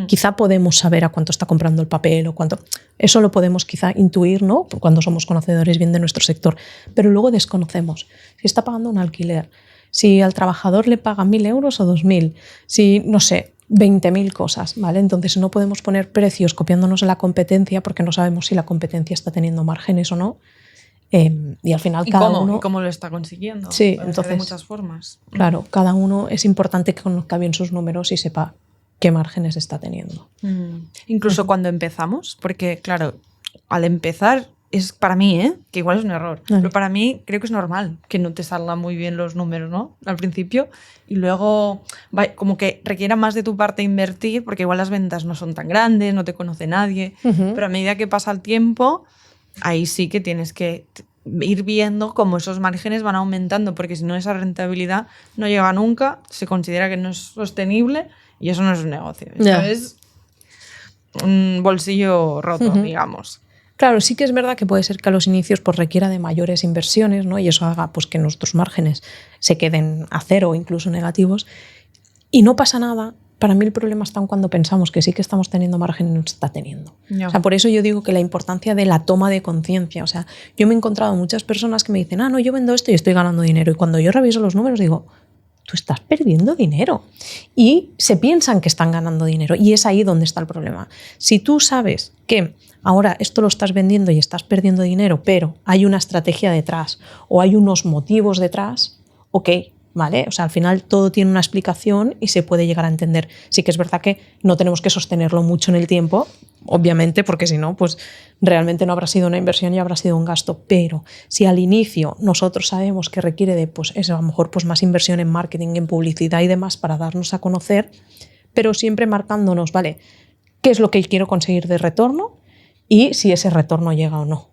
Quizá podemos saber a cuánto está comprando el papel o cuánto. Eso lo podemos quizá intuir, ¿no? Cuando somos conocedores bien de nuestro sector. Pero luego desconocemos si está pagando un alquiler, si al trabajador le paga 1.000 euros o 2.000, si, no sé, 20.000 cosas, ¿vale? Entonces no podemos poner precios copiándonos a la competencia porque no sabemos si la competencia está teniendo márgenes o no. Y al final ¿Y cómo lo está consiguiendo? Sí, puede entonces, ser de muchas formas. Claro, cada uno es importante que conozca bien sus números y sepa qué márgenes está teniendo. Incluso cuando empezamos, porque claro, al empezar es para mí, que igual es un error, pero para mí creo que es normal que no te salgan muy bien los números, ¿no? Al principio, y luego como que requiera más de tu parte invertir, porque igual las ventas no son tan grandes, no te conoce nadie, pero a medida que pasa el tiempo, ahí sí que tienes que ir viendo cómo esos márgenes van aumentando, porque si no esa rentabilidad no llega nunca, se considera que no es sostenible y eso no es un negocio. Eso es un bolsillo roto, digamos. Claro, sí que es verdad que puede ser que a los inicios pues, requiera de mayores inversiones, ¿no? Y eso haga pues, que nuestros márgenes se queden a cero o incluso negativos. Y no pasa nada. Para mí el problema está cuando pensamos que sí que estamos teniendo margen y no se está teniendo. O sea, por eso yo digo que la importancia de la toma de conciencia. O sea, yo me he encontrado muchas personas que me dicen, no, yo vendo esto y estoy ganando dinero. Y cuando yo reviso los números digo, tú estás perdiendo dinero. Y se piensan que están ganando dinero. Y es ahí donde está el problema. Si tú sabes que ahora esto lo estás vendiendo y estás perdiendo dinero, pero hay una estrategia detrás o hay unos motivos detrás, ok, ¿vale? O sea, al final todo tiene una explicación y se puede llegar a entender. Sí que es verdad que no tenemos que sostenerlo mucho en el tiempo, obviamente, porque si no, pues realmente no habrá sido una inversión y habrá sido un gasto. Pero si al inicio nosotros sabemos que requiere de, pues eso, a lo mejor pues más inversión en marketing, en publicidad y demás para darnos a conocer, pero siempre marcándonos, ¿vale? ¿Qué es lo que quiero conseguir de retorno? Y si ese retorno llega o no.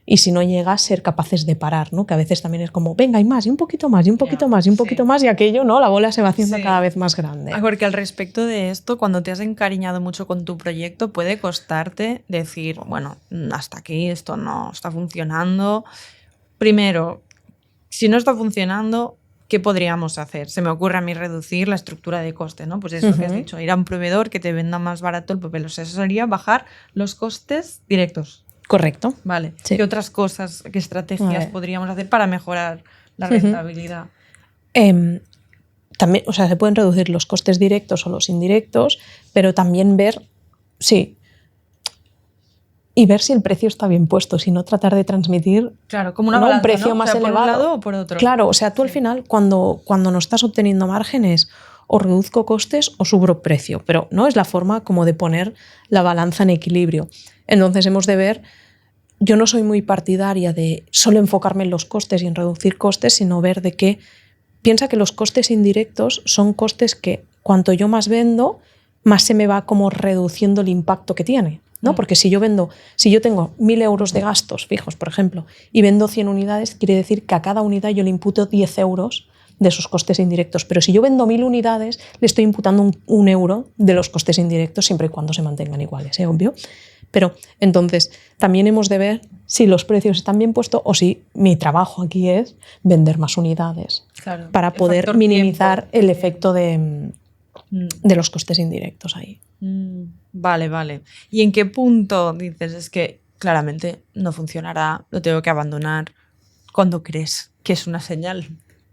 Y si no llega, ser capaces de parar, ¿no? Que a veces también es como, venga, y más, y un poquito más, y un poquito más, y un poquito más, y aquello, ¿no? La bola se va haciendo cada vez más grande. Porque al respecto de esto, cuando te has encariñado mucho con tu proyecto, puede costarte decir, bueno, hasta aquí, esto no está funcionando. Primero, si no está funcionando, ¿qué podríamos hacer? Se me ocurre a mí reducir la estructura de coste, ¿no? Pues eso que has dicho, ir a un proveedor que te venda más barato el papel. O sea, eso sería bajar los costes directos. Correcto. Vale. Sí. ¿Qué otras cosas, qué estrategias podríamos hacer para mejorar la rentabilidad? También, o sea, se pueden reducir los costes directos o los indirectos, pero también ver, y ver si el precio está bien puesto, si no tratar de transmitir como una balanza, un precio más elevado. ¿Por un lado o por otro? Claro, o sea, tú al final, cuando no estás obteniendo márgenes, o reduzco costes o subo precio, pero no es la forma como de poner la balanza en equilibrio. Entonces hemos de ver, yo no soy muy partidaria de solo enfocarme en los costes y en reducir costes, sino ver de qué. Piensa que los costes indirectos son costes que cuanto yo más vendo, más se me va como reduciendo el impacto que tiene. ¿no? Porque si yo tengo 1.000 euros de gastos fijos, por ejemplo, y vendo 100 unidades, quiere decir que a cada unidad yo le imputo 10 euros de esos costes indirectos. Pero si yo vendo 1.000 unidades, le estoy imputando un euro de los costes indirectos, siempre y cuando se mantengan iguales, obvio. Pero entonces también hemos de ver si los precios están bien puestos o si mi trabajo aquí es vender más unidades, claro, para poder minimizar el efecto de los costes indirectos ahí. Vale. ¿Y en qué punto dices es que claramente no funcionará, lo tengo que abandonar? ¿Cuándo crees que es una señal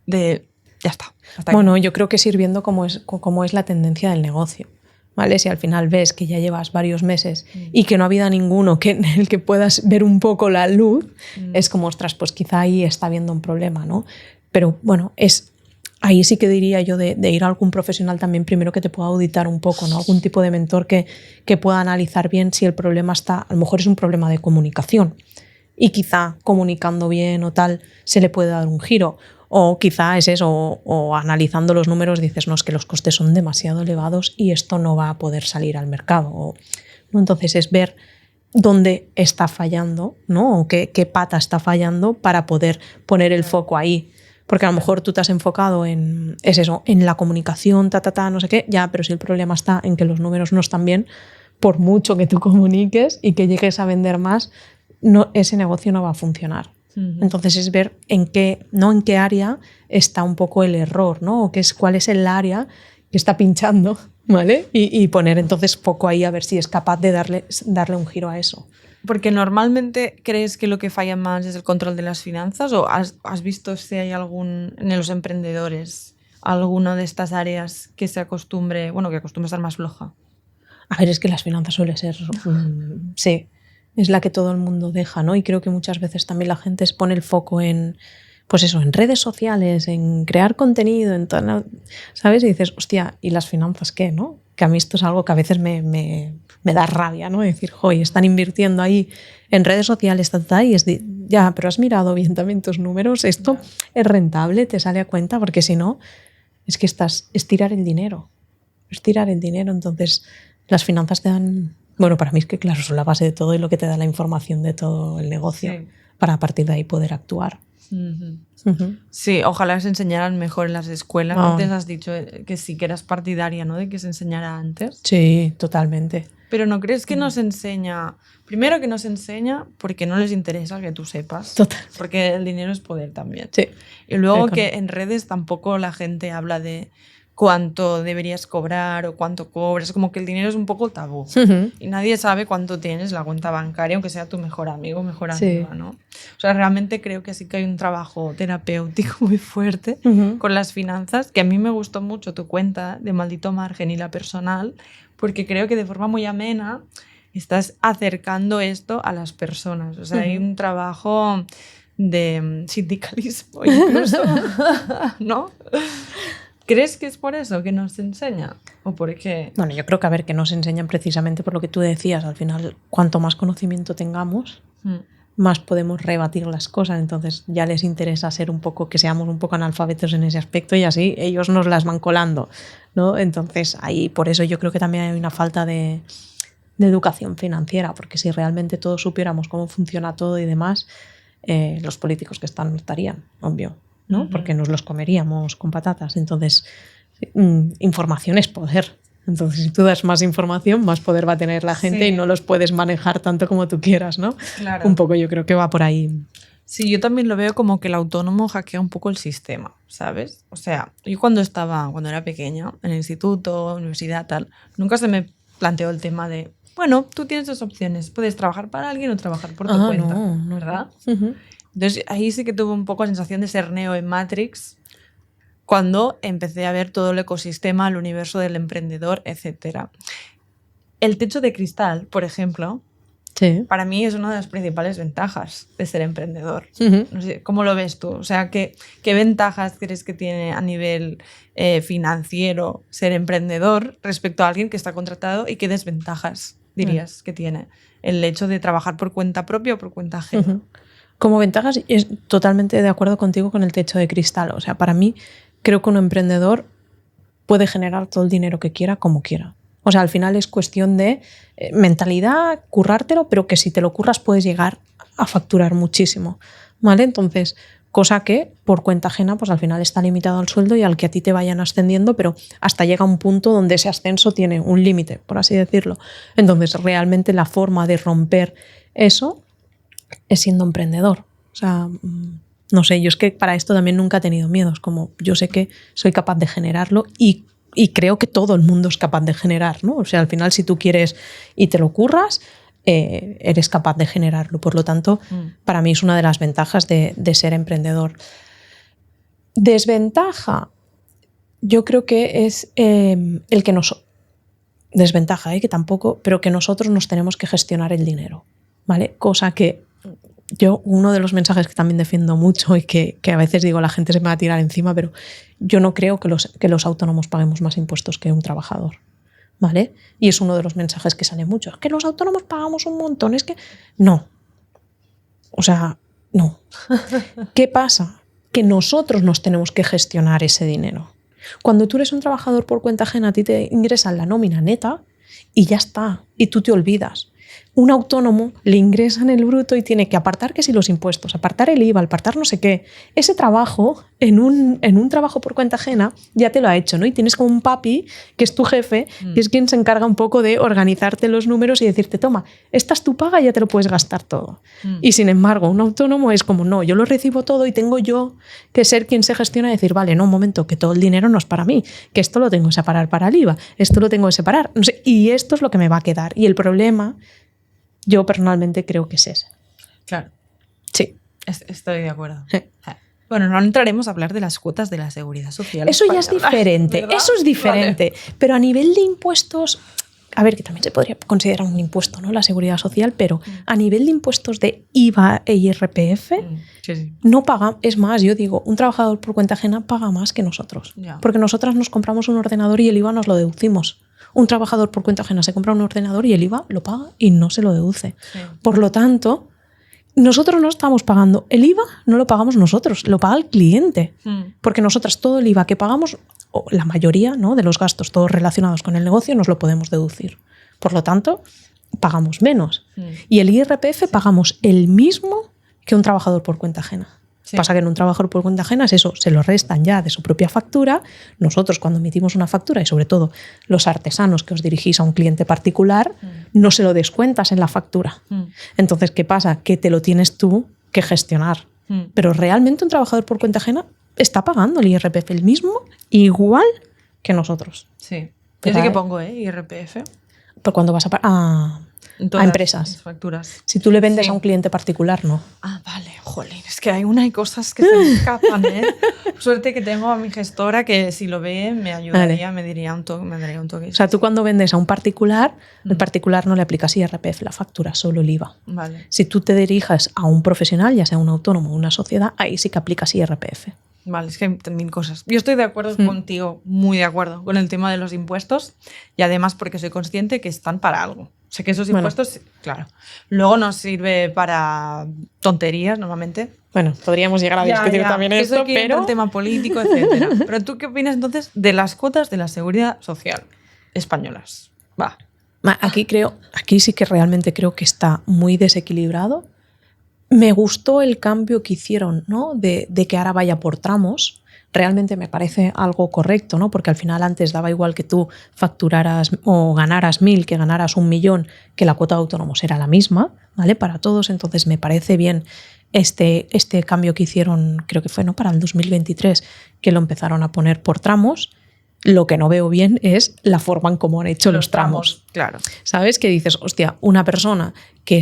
de ya está? Bueno, yo creo que es ir viendo cómo es la tendencia del negocio. ¿Vale? Si al final ves que ya llevas varios meses y que no ha habido ninguno en el que puedas ver un poco la luz, es como, ostras, pues quizá ahí está habiendo un problema, ¿no? Pero bueno, ahí sí que diría yo de ir a algún profesional también primero que te pueda auditar un poco, ¿no? Algún tipo de mentor que pueda analizar bien si el problema a lo mejor es un problema de comunicación y quizá comunicando bien o tal se le puede dar un giro. O quizá es eso, o analizando los números dices, no, es que los costes son demasiado elevados y esto no va a poder salir al mercado. ¿No? Entonces es ver dónde está fallando, ¿no? O qué pata está fallando para poder poner el foco ahí. Porque a lo mejor tú te has enfocado en la comunicación, no sé qué, ya, pero si el problema está en que los números no están bien, por mucho que tú comuniques y que llegues a vender más, ese negocio no va a funcionar. Entonces es ver en qué área está un poco el error, ¿no? O cuál es el área que está pinchando, ¿vale? Y poner entonces foco ahí a ver si es capaz de darle un giro a eso. Porque normalmente crees que lo que falla más es el control de las finanzas, o has visto si hay en los emprendedores alguna de estas áreas que acostumbre a estar más floja. A ver, es que las finanzas suele ser sí, es la que todo el mundo deja, ¿no? Y creo que muchas veces también la gente pone el foco en redes sociales, en crear contenido, ¿sabes? Y dices, hostia, ¿y las finanzas qué, no? Que a mí esto es algo que a veces me da rabia, ¿no? Decir, joder, están invirtiendo ahí en redes sociales, y ya, pero has mirado bien también tus números, esto es rentable, te sale a cuenta, porque si no, es que es tirar el dinero. Entonces las finanzas te dan... Bueno, para mí es que, claro, son la base de todo y lo que te da la información de todo el negocio, sí, para a partir de ahí poder actuar. Sí, ojalá se enseñaran mejor en las escuelas. Antes has dicho que sí que eras partidaria, ¿no? De que se enseñara antes. Sí, totalmente. Pero ¿no crees que nos enseña? Primero que nos enseña porque no les interesa que tú sepas. Total. Porque el dinero es poder también. Sí. Y luego que en redes tampoco la gente habla de cuánto deberías cobrar o cuánto cobras, como que el dinero es un poco tabú. Y nadie sabe cuánto tienes la cuenta bancaria, aunque sea tu mejor amigo o mejor amiga, ¿no? O sea, realmente creo que sí que hay un trabajo terapéutico muy fuerte con las finanzas, que a mí me gustó mucho tu cuenta de Maldito Margen y la personal, porque creo que de forma muy amena estás acercando esto a las personas. O sea, hay un trabajo de sindicalismo incluso, ¿no? ¿Crees que es por eso que nos enseña? ¿O por qué? Bueno, yo creo que nos enseñan precisamente por lo que tú decías. Al final, cuanto más conocimiento tengamos, más podemos rebatir las cosas. Entonces ya les interesa que seamos un poco analfabetos en ese aspecto y así ellos nos las van colando, ¿no? Entonces ahí, por eso yo creo que también hay una falta de educación financiera, porque si realmente todos supiéramos cómo funciona todo y demás, los políticos que están no estarían, obvio, ¿no? Porque nos los comeríamos con patatas. Entonces, información es poder. Entonces, si tú das más información, más poder va a tener la gente, y no los puedes manejar tanto como tú quieras, ¿no? Claro. Un poco yo creo que va por ahí. Sí, yo también lo veo como que el autónomo hackea un poco el sistema, ¿sabes? O sea, yo cuando era pequeña, en el instituto, universidad, tal, nunca se me planteó el tema de, bueno, tú tienes dos opciones, puedes trabajar para alguien o trabajar por tu cuenta, no. ¿verdad? Entonces ahí sí que tuve un poco la sensación de ser Neo en Matrix cuando empecé a ver todo el ecosistema, el universo del emprendedor, etc. El techo de cristal, por ejemplo, para mí es una de las principales ventajas de ser emprendedor. No sé, ¿cómo lo ves tú? O sea, ¿qué ventajas crees que tiene a nivel financiero ser emprendedor respecto a alguien que está contratado, y qué desventajas dirías que tiene el hecho de trabajar por cuenta propia o por cuenta ajena? Como ventajas, es totalmente de acuerdo contigo con el techo de cristal. O sea, para mí, creo que un emprendedor puede generar todo el dinero que quiera como quiera. O sea, al final es cuestión de mentalidad, currártelo, pero que si te lo curras puedes llegar a facturar muchísimo, ¿vale? Entonces, cosa que por cuenta ajena pues al final está limitado al sueldo y al que a ti te vayan ascendiendo, pero hasta llega un punto donde ese ascenso tiene un límite, por así decirlo. Entonces, realmente la forma de romper eso es siendo emprendedor. O sea, no sé, yo es que para esto también nunca he tenido miedos, como yo sé que soy capaz de generarlo y creo que todo el mundo es capaz de generar, ¿no? O sea, al final si tú quieres y te lo curras, eres capaz de generarlo. Por lo tanto, para mí es una de las ventajas de ser emprendedor. Desventaja, yo creo que es el que desventaja, que tampoco, pero que nosotros nos tenemos que gestionar el dinero, ¿vale? Cosa que yo, uno de los mensajes que también defiendo mucho y que a veces digo la gente se me va a tirar encima, pero yo no creo que los autónomos paguemos más impuestos que un trabajador, ¿vale? Y es uno de los mensajes que sale mucho. Es que los autónomos pagamos un montón, es que... No. O sea, no. ¿Qué pasa? Que nosotros nos tenemos que gestionar ese dinero. Cuando tú eres un trabajador por cuenta ajena, a ti te ingresan la nómina neta y ya está, y tú te olvidas. Un autónomo le ingresan el bruto y tiene que apartar que si los impuestos, apartar el IVA, apartar no sé qué. Ese trabajo, en un trabajo por cuenta ajena, ya te lo ha hecho, ¿no? Y tienes como un papi, que es tu jefe, que es quien se encarga un poco de organizarte los números y decirte, toma, esta es tu paga y ya te lo puedes gastar todo. Y sin embargo, un autónomo es como, no, yo lo recibo todo y tengo yo que ser quien se gestiona y decir, vale, no, un momento, que todo el dinero no es para mí, que esto lo tengo que separar para el IVA, esto lo tengo que separar, no sé, y esto es lo que me va a quedar. Y el problema... Yo personalmente creo que es ese. Claro. Sí. Estoy de acuerdo. Sí. Bueno, no entraremos a hablar de las cuotas de la seguridad social. Eso ya es diferente. ¿Verdad? Eso es diferente. Vale. Pero a nivel de impuestos, a ver, que también se podría considerar un impuesto, ¿no? La seguridad social, pero a nivel de impuestos de IVA e IRPF, sí. No paga. Es más, yo digo, un trabajador por cuenta ajena paga más que nosotros. Ya. Porque nosotras nos compramos un ordenador y el IVA nos lo deducimos. Un trabajador por cuenta ajena se compra un ordenador y el IVA lo paga y no se lo deduce. Sí. Por lo tanto, nosotros no estamos pagando. El IVA no lo pagamos nosotros, lo paga el cliente. Porque nosotras todo el IVA que pagamos, o la mayoría, ¿no?, de los gastos todos relacionados con el negocio, nos lo podemos deducir. Por lo tanto, pagamos menos. Y el IRPF pagamos el mismo que un trabajador por cuenta ajena. Sí. Pasa que en un trabajador por cuenta ajena es eso, se lo restan ya de su propia factura. Nosotros cuando emitimos una factura, y sobre todo los artesanos que os dirigís a un cliente particular, no se lo descuentas en la factura. Entonces, ¿qué pasa? Que te lo tienes tú que gestionar. Pero realmente un trabajador por cuenta ajena está pagando el IRPF el mismo, igual que nosotros. Sí. Yo sí que pongo IRPF. Pero cuando vas a empresas. Facturas. Si tú le vendes a un cliente particular, no. Ah, vale, jolín, es que hay cosas que se me escapan, ¿eh? Suerte que tengo a mi gestora que si lo ve me ayudaría, me daría un toque. O sea, tú cuando vendes a un particular, el particular no le aplicas IRPF, la factura, solo el IVA. Vale. Si tú te diriges a un profesional, ya sea un autónomo o una sociedad, ahí sí que aplicas IRPF. Vale, es que hay mil cosas. Yo estoy de acuerdo contigo, muy de acuerdo con el tema de los impuestos y además porque soy consciente que están para algo. Sé que esos impuestos, claro, luego nos sirve para tonterías normalmente. Bueno, podríamos llegar a discutir también esto, pero... el tema político, etcétera. Pero ¿tú qué opinas entonces de las cuotas de la seguridad social españolas? Va. Aquí sí que realmente creo que está muy desequilibrado. Me gustó el cambio que hicieron, ¿no? De que ahora vaya por tramos. Realmente me parece algo correcto, ¿no? Porque al final antes daba igual que tú facturaras o ganaras 1.000 que ganaras 1.000.000, que la cuota de autónomos era la misma, ¿vale? Para todos. Entonces me parece bien este cambio que hicieron, creo que fue, ¿no?, para el 2023, que lo empezaron a poner por tramos. Lo que no veo bien es la forma en cómo han hecho los tramos. Claro. ¿Sabes? Que dices, hostia, una persona que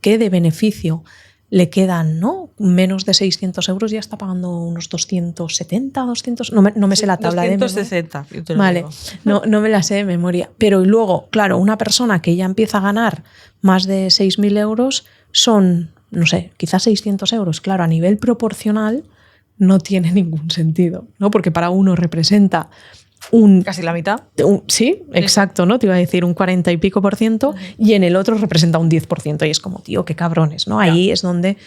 que de beneficio le quedan, ¿no?, menos de 600 euros, ya está pagando unos 270, 200... No me sé la tabla 260, de memoria. Vale, no me la sé de memoria. Pero luego, claro, una persona que ya empieza a ganar más de 6.000 euros son, no sé, quizás 600 euros. Claro, a nivel proporcional no tiene ningún sentido, ¿no? Porque para uno representa casi la mitad. Sí, exacto, ¿no? Te iba a decir un 40 y pico %, y en el otro representa un 10%. Y es como, tío, qué cabrones, ¿no? Ahí es donde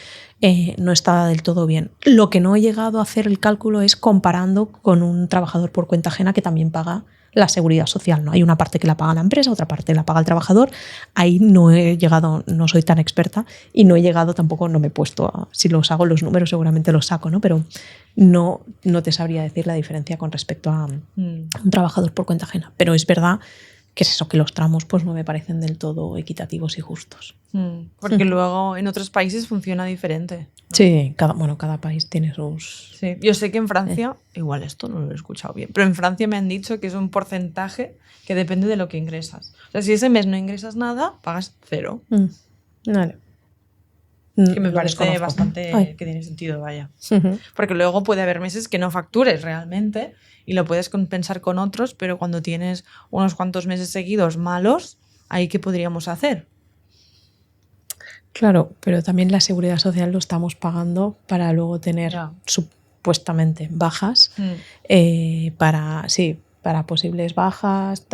no está del todo bien. Lo que no he llegado a hacer el cálculo es comparando con un trabajador por cuenta ajena que también paga la seguridad social, ¿no? Hay una parte que la paga la empresa, otra parte la paga el trabajador. Ahí no he llegado, no soy tan experta y no he llegado tampoco, no me he puesto si los hago los números seguramente los saco, ¿no? Pero no te sabría decir la diferencia con respecto a un trabajador por cuenta ajena. Pero es verdad que es eso, que los tramos pues no me parecen del todo equitativos y justos. Porque luego en otros países funciona diferente, ¿no? Sí, cada país tiene sus... Sí. Yo sé que en Francia, igual esto no lo he escuchado bien, pero en Francia me han dicho que es un porcentaje que depende de lo que ingresas. O sea, si ese mes no ingresas nada, pagas 0. Vale. Que me parece bastante que tiene sentido, vaya. Porque luego puede haber meses que no factures realmente y lo puedes compensar con otros, pero cuando tienes unos cuantos meses seguidos malos, ¿ahí qué podríamos hacer? Claro, pero también la seguridad social lo estamos pagando para luego tener supuestamente bajas, para posibles bajas.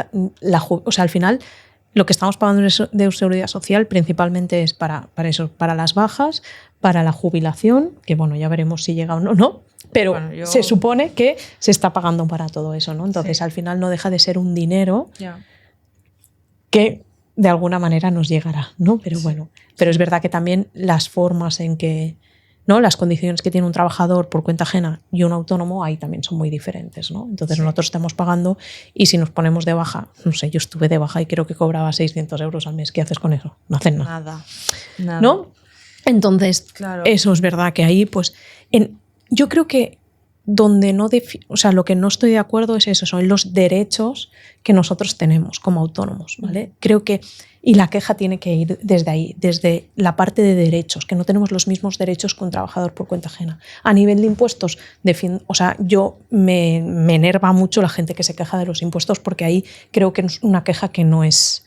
O sea, al final lo que estamos pagando de seguridad social principalmente es para eso, para las bajas, para la jubilación, que bueno, ya veremos si llega o no, pero bueno, se supone que se está pagando para todo eso, ¿no? Entonces al final no deja de ser un dinero que de alguna manera nos llegará, ¿no? Pero bueno, pero es verdad que también las formas en que, ¿no? Las condiciones que tiene un trabajador por cuenta ajena y un autónomo ahí también son muy diferentes, ¿no? Entonces nosotros estamos pagando y si nos ponemos de baja, no sé, yo estuve de baja y creo que cobraba 600 euros al mes. ¿Qué haces con eso? No haces nada. Nada. ¿No? Entonces, eso es verdad que ahí, pues, yo creo que donde no, o sea, lo que no estoy de acuerdo es eso, son los derechos que nosotros tenemos como autónomos, ¿vale? Creo que, y la queja tiene que ir desde ahí, desde la parte de derechos, que no tenemos los mismos derechos que un trabajador por cuenta ajena. A nivel de impuestos, o sea, yo me enerva mucho la gente que se queja de los impuestos porque ahí creo que es una queja que no es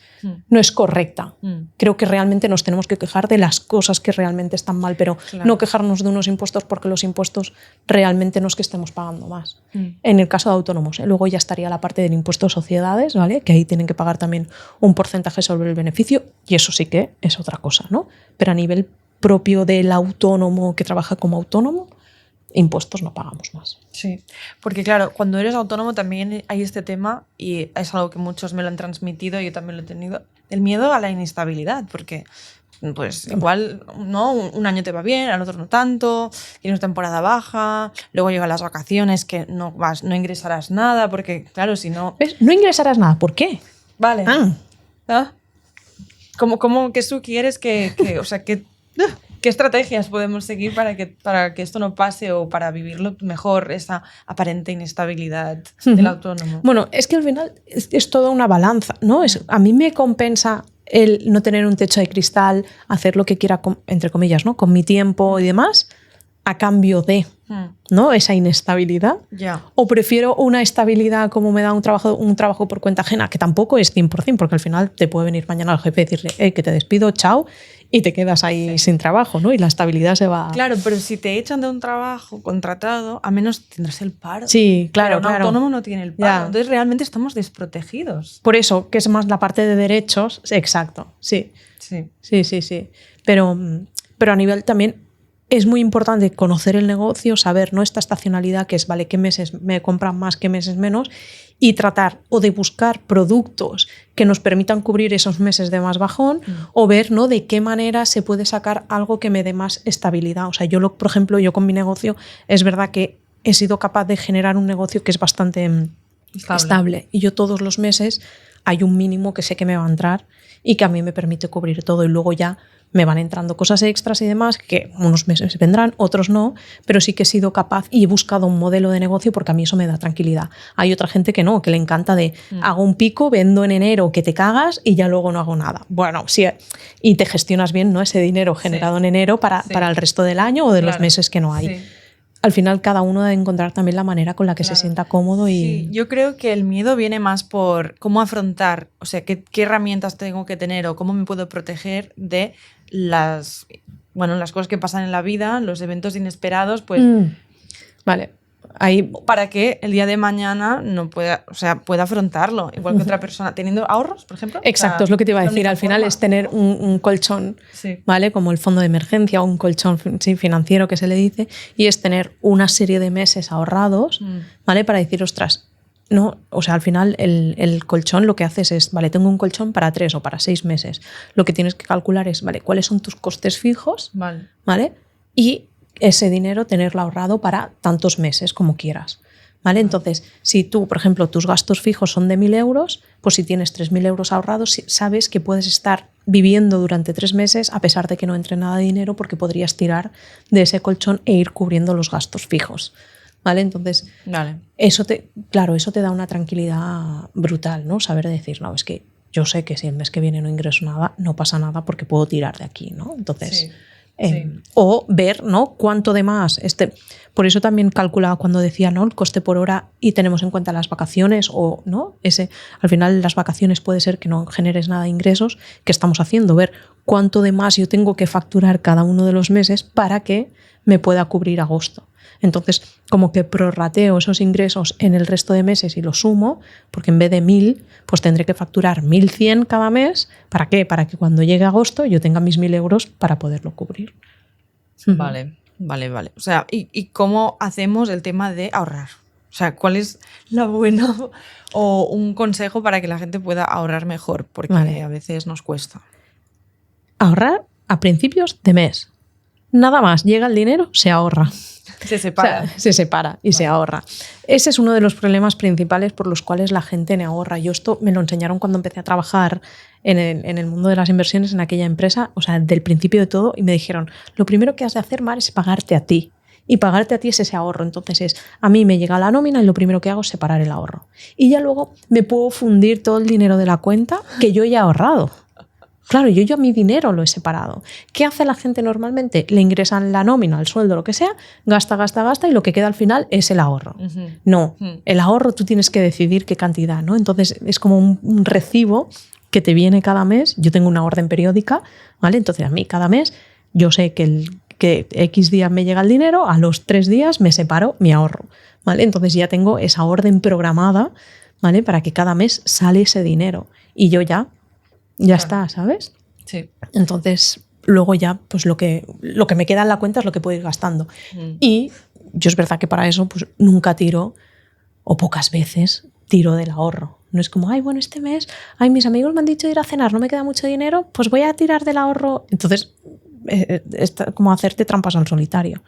correcta. Creo que realmente nos tenemos que quejar de las cosas que realmente están mal, pero no quejarnos de unos impuestos porque los impuestos realmente no es que estemos pagando más. En el caso de autónomos, luego ya estaría la parte del impuesto de sociedades, ¿vale? Que ahí tienen que pagar también un porcentaje sobre el beneficio y eso sí que es otra cosa, ¿no? Pero a nivel propio del autónomo que trabaja como autónomo, impuestos no pagamos más. Sí, porque claro, cuando eres autónomo también hay este tema y es algo que muchos me lo han transmitido y yo también lo he tenido, el miedo a la inestabilidad, porque pues igual no un año te va bien, al otro no tanto, tienes temporada baja, luego llegan las vacaciones que no ingresarás nada, porque claro, si no... ¿Ves? No ingresarás nada, ¿por qué? Vale. ¿Cómo que tú quieres o sea, que... ¿Qué estrategias podemos seguir para que esto no pase o para vivirlo mejor, esa aparente inestabilidad del autónomo? Bueno, es que al final es toda una balanza, ¿no? A mí me compensa el no tener un techo de cristal, hacer lo que quiera, entre comillas, ¿no? Con mi tiempo y demás, a cambio de, ¿no? Esa inestabilidad. O prefiero una estabilidad como me da un trabajo por cuenta ajena, que tampoco es 100%, porque al final te puede venir mañana el jefe y decirle que te despido, chao, y te quedas ahí sin trabajo, ¿no? Y la estabilidad se va... Claro, pero si te echan de un trabajo contratado, a menos tendrás el paro. Sí, claro, pero un autónomo no tiene el paro. Entonces realmente estamos desprotegidos. Por eso, que es más la parte de derechos, exacto, sí. Pero a nivel también es muy importante conocer el negocio, saber, ¿no? Esta estacionalidad que es, vale, qué meses me compran más, qué meses menos, y tratar o de buscar productos que nos permitan cubrir esos meses de más bajón o ver, ¿no? De qué manera se puede sacar algo que me dé más estabilidad. O sea, por ejemplo, yo con mi negocio es verdad que he sido capaz de generar un negocio que es bastante estable. Y yo todos los meses hay un mínimo que sé que me va a entrar y que a mí me permite cubrir todo y luego ya me van entrando cosas extras y demás que unos meses vendrán, otros no, pero sí que he sido capaz y he buscado un modelo de negocio porque a mí eso me da tranquilidad. Hay otra gente que no, que le encanta hago un pico, vendo en enero que te cagas y ya luego no hago nada. Bueno, sí, y te gestionas bien, ¿no? Ese dinero generado en enero para el resto del año o de los meses que no hay. Sí. Al final cada uno debe encontrar también la manera con la que se sienta cómodo. Sí, yo creo que el miedo viene más por cómo afrontar, o sea, qué herramientas tengo que tener o cómo me puedo proteger de las cosas que pasan en la vida, los eventos inesperados, pues... Vale. Ahí... Para que el día de mañana pueda afrontarlo, igual que otra persona, teniendo ahorros, por ejemplo. Exacto, es lo que te iba a decir. Al final es tener un colchón, ¿vale? Como el fondo de emergencia o un colchón financiero que se le dice, y es tener una serie de meses ahorrados, ¿vale? Para decir, ostras, no, o sea, al final el colchón lo que haces es, vale, tengo un colchón para 3 o para 6 meses. Lo que tienes que calcular es, vale, cuáles son tus costes fijos, ¿vale? Y ese dinero tenerlo ahorrado para tantos meses como quieras. ¿Vale? Entonces, si tú, por ejemplo, tus gastos fijos son de 1.000 euros, pues si tienes 3.000 euros ahorrados, sabes que puedes estar viviendo durante 3 meses a pesar de que no entre nada de dinero porque podrías tirar de ese colchón e ir cubriendo los gastos fijos. ¿Vale? Entonces, eso te da una tranquilidad brutal, ¿no? Saber decir, no, es que yo sé que si el mes que viene no ingreso nada, no pasa nada porque puedo tirar de aquí, ¿no? Entonces... Sí. O ver, ¿no?, cuánto de más. Por eso también calculaba cuando decía, ¿no?, el coste por hora y tenemos en cuenta las vacaciones o no. Al final las vacaciones puede ser que no generes nada de ingresos. ¿Qué estamos haciendo? Ver cuánto de más yo tengo que facturar cada uno de los meses para que me pueda cubrir agosto. Entonces, como que prorrateo esos ingresos en el resto de meses y los sumo, porque en vez de 1.000, pues tendré que facturar 1.100 cada mes. ¿Para qué? Para que cuando llegue agosto yo tenga mis 1.000 euros para poderlo cubrir. Vale. O sea, ¿y cómo hacemos el tema de ahorrar? O sea, ¿cuál es la buena o un consejo para que la gente pueda ahorrar mejor? Porque a veces nos cuesta. Ahorrar a principios de mes. Nada más, llega el dinero, se ahorra. Se separa. O sea, se separa y se ahorra. Ese es uno de los problemas principales por los cuales la gente no ahorra. Yo esto me lo enseñaron cuando empecé a trabajar en el mundo de las inversiones en aquella empresa, o sea, del principio de todo, y me dijeron, lo primero que has de hacer, Mar, es pagarte a ti. Y pagarte a ti es ese ahorro. Entonces a mí me llega la nómina y lo primero que hago es separar el ahorro. Y ya luego me puedo fundir todo el dinero de la cuenta que yo ya he ahorrado. Claro, yo a mi dinero lo he separado. ¿Qué hace la gente normalmente? Le ingresan la nómina, el sueldo, lo que sea, gasta y lo que queda al final es el ahorro. No, el ahorro tú tienes que decidir qué cantidad, ¿no? Entonces es como un recibo que te viene cada mes. Yo tengo una orden periódica, ¿vale? Entonces a mí cada mes yo sé que X días me llega el dinero, a los 3 días me separo mi ahorro, ¿vale? Entonces ya tengo esa orden programada, ¿vale? Para que cada mes sale ese dinero y yo ya está, ¿sabes? Sí. Entonces, luego ya, pues lo que me queda en la cuenta es lo que puedo ir gastando. Y yo es verdad que para eso pues nunca tiro, o pocas veces tiro del ahorro. No es como, bueno, este mes, mis amigos me han dicho ir a cenar, no me queda mucho dinero, pues voy a tirar del ahorro. Entonces, es como hacerte trampas al solitario.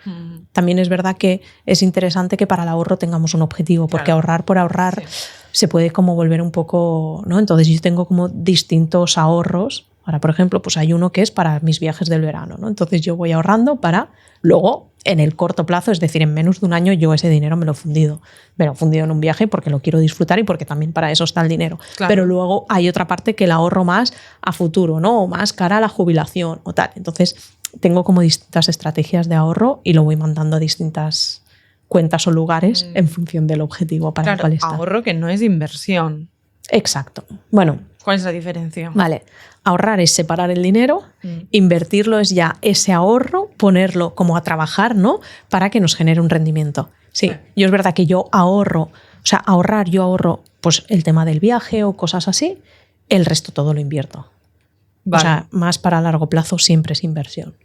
También es verdad que es interesante que para el ahorro tengamos un objetivo, porque ahorrar por ahorrar se puede como volver un poco, ¿no? Entonces yo tengo como distintos ahorros. Ahora, por ejemplo, pues hay uno que es para mis viajes del verano, ¿no? Entonces yo voy ahorrando para luego, en el corto plazo, es decir, en menos de un año, yo ese dinero me lo he fundido. Me lo he fundido en un viaje porque lo quiero disfrutar y porque también para eso está el dinero. Claro. Pero luego hay otra parte que la ahorro más a futuro, ¿no? O más cara a la jubilación o tal. Entonces tengo como distintas estrategias de ahorro y lo voy mandando a distintas cuentas o lugares en función del objetivo para el cual está. Ahorro que no es inversión. Exacto. Bueno. ¿Cuál es la diferencia? Vale. Ahorrar es separar el dinero, invertirlo es ya ese ahorro, ponerlo como a trabajar, ¿no? Para que nos genere un rendimiento. Sí, yo es verdad que yo ahorro, yo ahorro pues el tema del viaje o cosas así, el resto todo lo invierto. Vale. O sea, más para largo plazo siempre es inversión.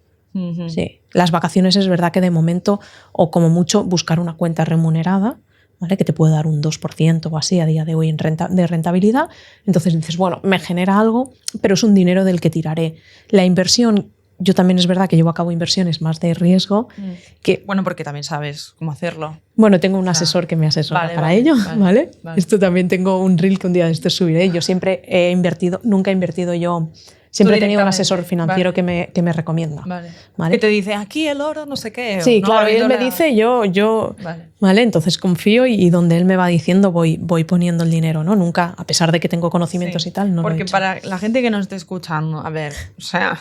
Sí. Las vacaciones es verdad que de momento, o como mucho, buscar una cuenta remunerada, ¿vale? Que te puede dar un 2% o así a día de hoy de rentabilidad. Entonces dices, bueno, me genera algo, pero es un dinero del que tiraré. La inversión, yo también es verdad que llevo a cabo inversiones más de riesgo. Bueno, porque también sabes cómo hacerlo. Bueno, tengo un asesor que me asesora para ello, ¿vale? Esto también tengo un reel que un día de esto subiré. Yo siempre he invertido, nunca he invertido yo. Siempre he tenido un asesor financiero que me recomienda. ¿Vale? Que te dice, aquí el oro, no sé qué. Sí, no, claro, y él me dice, yo ¿vale? Entonces confío y donde él me va diciendo voy poniendo el dinero, ¿no? Nunca, a pesar de que tengo conocimientos y tal, no porque lo he hecho. Para la gente que nos esté escuchando, a ver, o sea,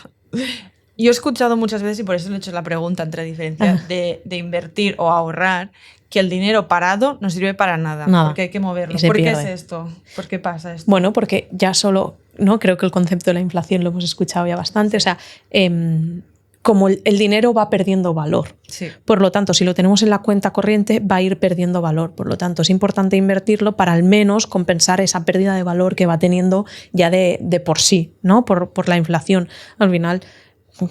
yo he escuchado muchas veces y por eso le he hecho la pregunta entre diferencias de invertir o ahorrar, que el dinero parado no sirve para nada. Porque hay que moverlo. ¿Por qué es esto? ¿Por qué pasa esto? Bueno, porque ya solo, ¿no? Creo que el concepto de la inflación lo hemos escuchado ya bastante. O sea, como el dinero va perdiendo valor. Sí. Por lo tanto, si lo tenemos en la cuenta corriente, va a ir perdiendo valor. Por lo tanto, es importante invertirlo para al menos compensar esa pérdida de valor que va teniendo ya de por sí, ¿no? Por la inflación. Al final,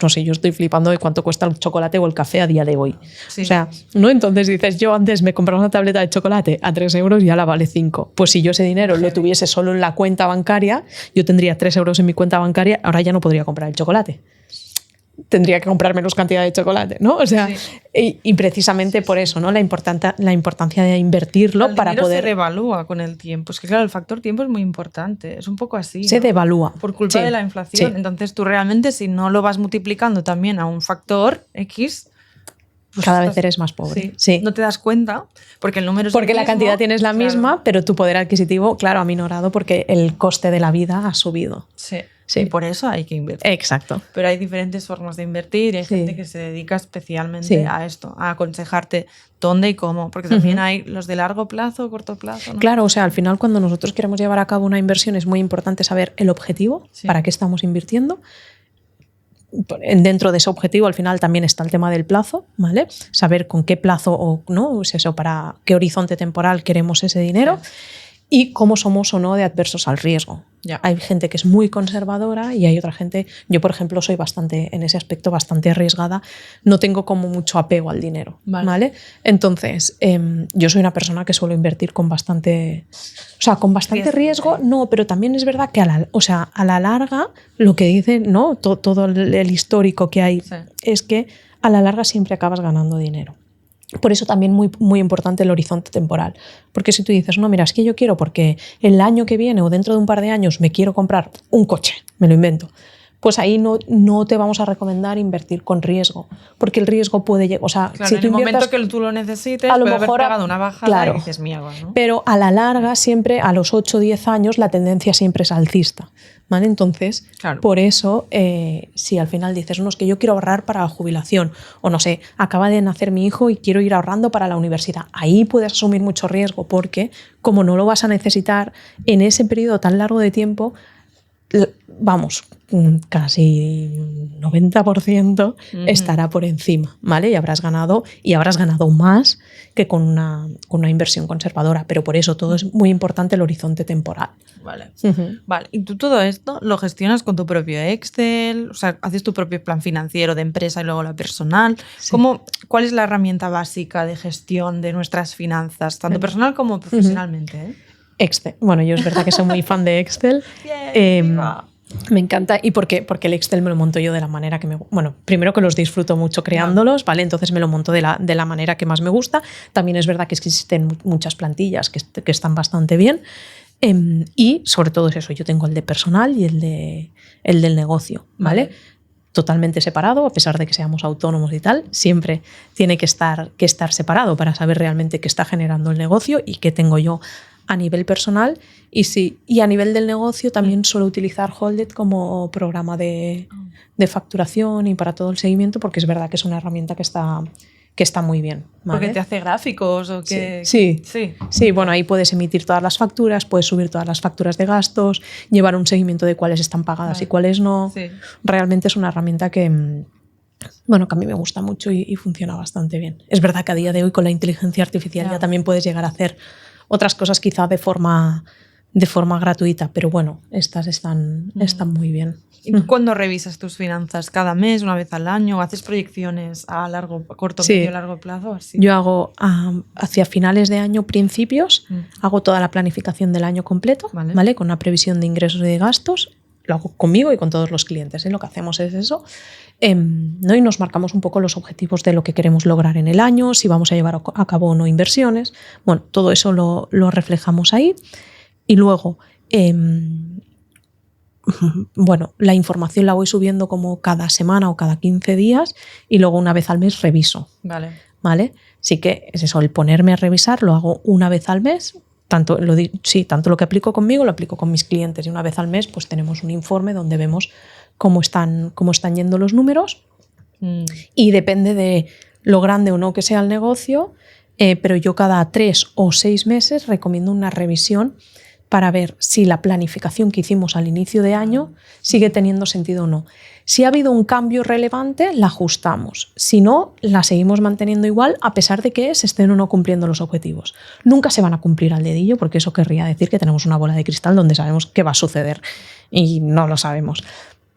no sé, yo estoy flipando de cuánto cuesta el chocolate o el café a día de hoy. Sí. O sea, ¿no? Entonces dices, yo antes me compraba una tableta de chocolate a 3 euros y ahora vale 5. Pues si yo ese dinero lo tuviese solo en la cuenta bancaria, yo tendría 3 euros en mi cuenta bancaria, ahora ya no podría comprar el chocolate. Tendría que comprar menos cantidad de chocolate, ¿no? O sea, y precisamente por eso, ¿no? La importancia de invertirlo el para poder... se revalúa con el tiempo. Es que claro, el factor tiempo es muy importante. Es un poco así. Se ¿no? devalúa. Por culpa de la inflación. Sí. Entonces tú realmente, si no lo vas multiplicando también a un factor X... Pues cada vez eres más pobre. Sí. No te das cuenta porque el número es porque el la mismo, cantidad tienes la misma, pero tu poder adquisitivo, claro, ha minorado porque el coste de la vida ha subido. Sí. Y por eso hay que invertir. Exacto. Pero hay diferentes formas de invertir y hay gente que se dedica especialmente a esto, a aconsejarte dónde y cómo. Porque también hay los de largo plazo, corto plazo, ¿no? Claro, o sea, al final cuando nosotros queremos llevar a cabo una inversión es muy importante saber el objetivo, para qué estamos invirtiendo. Dentro de ese objetivo al final también está el tema del plazo, ¿vale? Saber con qué plazo o no, es eso, para qué horizonte temporal queremos ese dinero y cómo somos o no de adversos al riesgo. Hay gente que es muy conservadora y hay otra gente, yo por ejemplo soy bastante, en ese aspecto bastante arriesgada, no tengo como mucho apego al dinero, ¿vale? Entonces, yo soy una persona que suelo invertir con bastante, o sea, con bastante riesgo, no, pero también es verdad que a la larga, lo que dicen, ¿no? Todo el histórico que hay es que a la larga siempre acabas ganando dinero. Por eso también muy, muy importante el horizonte temporal. Porque si tú dices, no, mira, es que yo quiero porque el año que viene o dentro de un par de años me quiero comprar un coche, me lo invento, pues ahí no te vamos a recomendar invertir con riesgo, porque el riesgo puede llegar, o sea, claro, si en tú el inviertas, momento que tú lo necesites, a lo puede mejor haber pegado una bajada, claro, y dices mierda, ¿no? Pero a la larga siempre, a los 8 o 10 años, la tendencia siempre es alcista, ¿vale? Entonces, por eso, si al final dices, no, es que yo quiero ahorrar para la jubilación, o no sé, acaba de nacer mi hijo y quiero ir ahorrando para la universidad, ahí puedes asumir mucho riesgo, porque como no lo vas a necesitar en ese periodo tan largo de tiempo, vamos, casi 90% estará por encima, ¿vale? Y habrás ganado más que con una inversión conservadora, pero por eso todo es muy importante el horizonte temporal. Vale. Vale. Y tú todo esto lo gestionas con tu propio Excel, o sea, haces tu propio plan financiero de empresa y luego la personal. Sí. ¿Cuál es la herramienta básica de gestión de nuestras finanzas, tanto personal como profesionalmente? Excel. Bueno, yo es verdad que soy muy fan de Excel. Me encanta. ¿Y por qué? Porque el Excel me lo monto yo de la manera que me gusta. Bueno, primero que los disfruto mucho creándolos, ¿vale? Entonces me lo monto de la manera que más me gusta. También es verdad que existen muchas plantillas que están bastante bien. Y sobre todo es eso, yo tengo el de personal y el del negocio, ¿vale? Totalmente separado, a pesar de que seamos autónomos y tal, siempre tiene que estar separado para saber realmente qué está generando el negocio y qué tengo yo a nivel personal. Y a nivel del negocio también suelo utilizar Holdit como programa de facturación y para todo el seguimiento, porque es verdad que es una herramienta que está muy bien, ¿vale? Porque te hace gráficos o que... Sí, bueno, ahí puedes emitir todas las facturas, puedes subir todas las facturas de gastos, llevar un seguimiento de cuáles están pagadas y cuáles no. Sí. Realmente es una herramienta que, bueno, que a mí me gusta mucho y funciona bastante bien. Es verdad que a día de hoy con la inteligencia artificial ya también puedes llegar a hacer otras cosas quizá de forma gratuita, pero bueno, estas están muy bien. ¿Y tú cuándo revisas tus finanzas? ¿Cada mes, una vez al año? ¿O haces proyecciones a corto, medio, largo plazo? Así? Yo hago hacia finales de año, principios, hago toda la planificación del año completo, ¿vale? Con una previsión de ingresos y de gastos. Lo hago conmigo y con todos los clientes, ¿eh? Lo que hacemos es eso. ¿No? Y nos marcamos un poco los objetivos de lo que queremos lograr en el año, si vamos a llevar a cabo o no inversiones. Bueno, todo eso lo reflejamos ahí. Y luego, bueno, la información la voy subiendo como cada semana o cada 15 días y luego una vez al mes reviso. ¿Vale? Así que es eso, el ponerme a revisar lo hago una vez al mes. Tanto lo que aplico conmigo lo aplico con mis clientes y una vez al mes pues tenemos un informe donde vemos cómo están yendo los números y depende de lo grande o no que sea el negocio, pero yo cada 3 o 6 meses recomiendo una revisión para ver si la planificación que hicimos al inicio de año sigue teniendo sentido o no. Si ha habido un cambio relevante, la ajustamos. Si no, la seguimos manteniendo igual a pesar de que se estén o no cumpliendo los objetivos. Nunca se van a cumplir al dedillo porque eso querría decir que tenemos una bola de cristal donde sabemos qué va a suceder y no lo sabemos.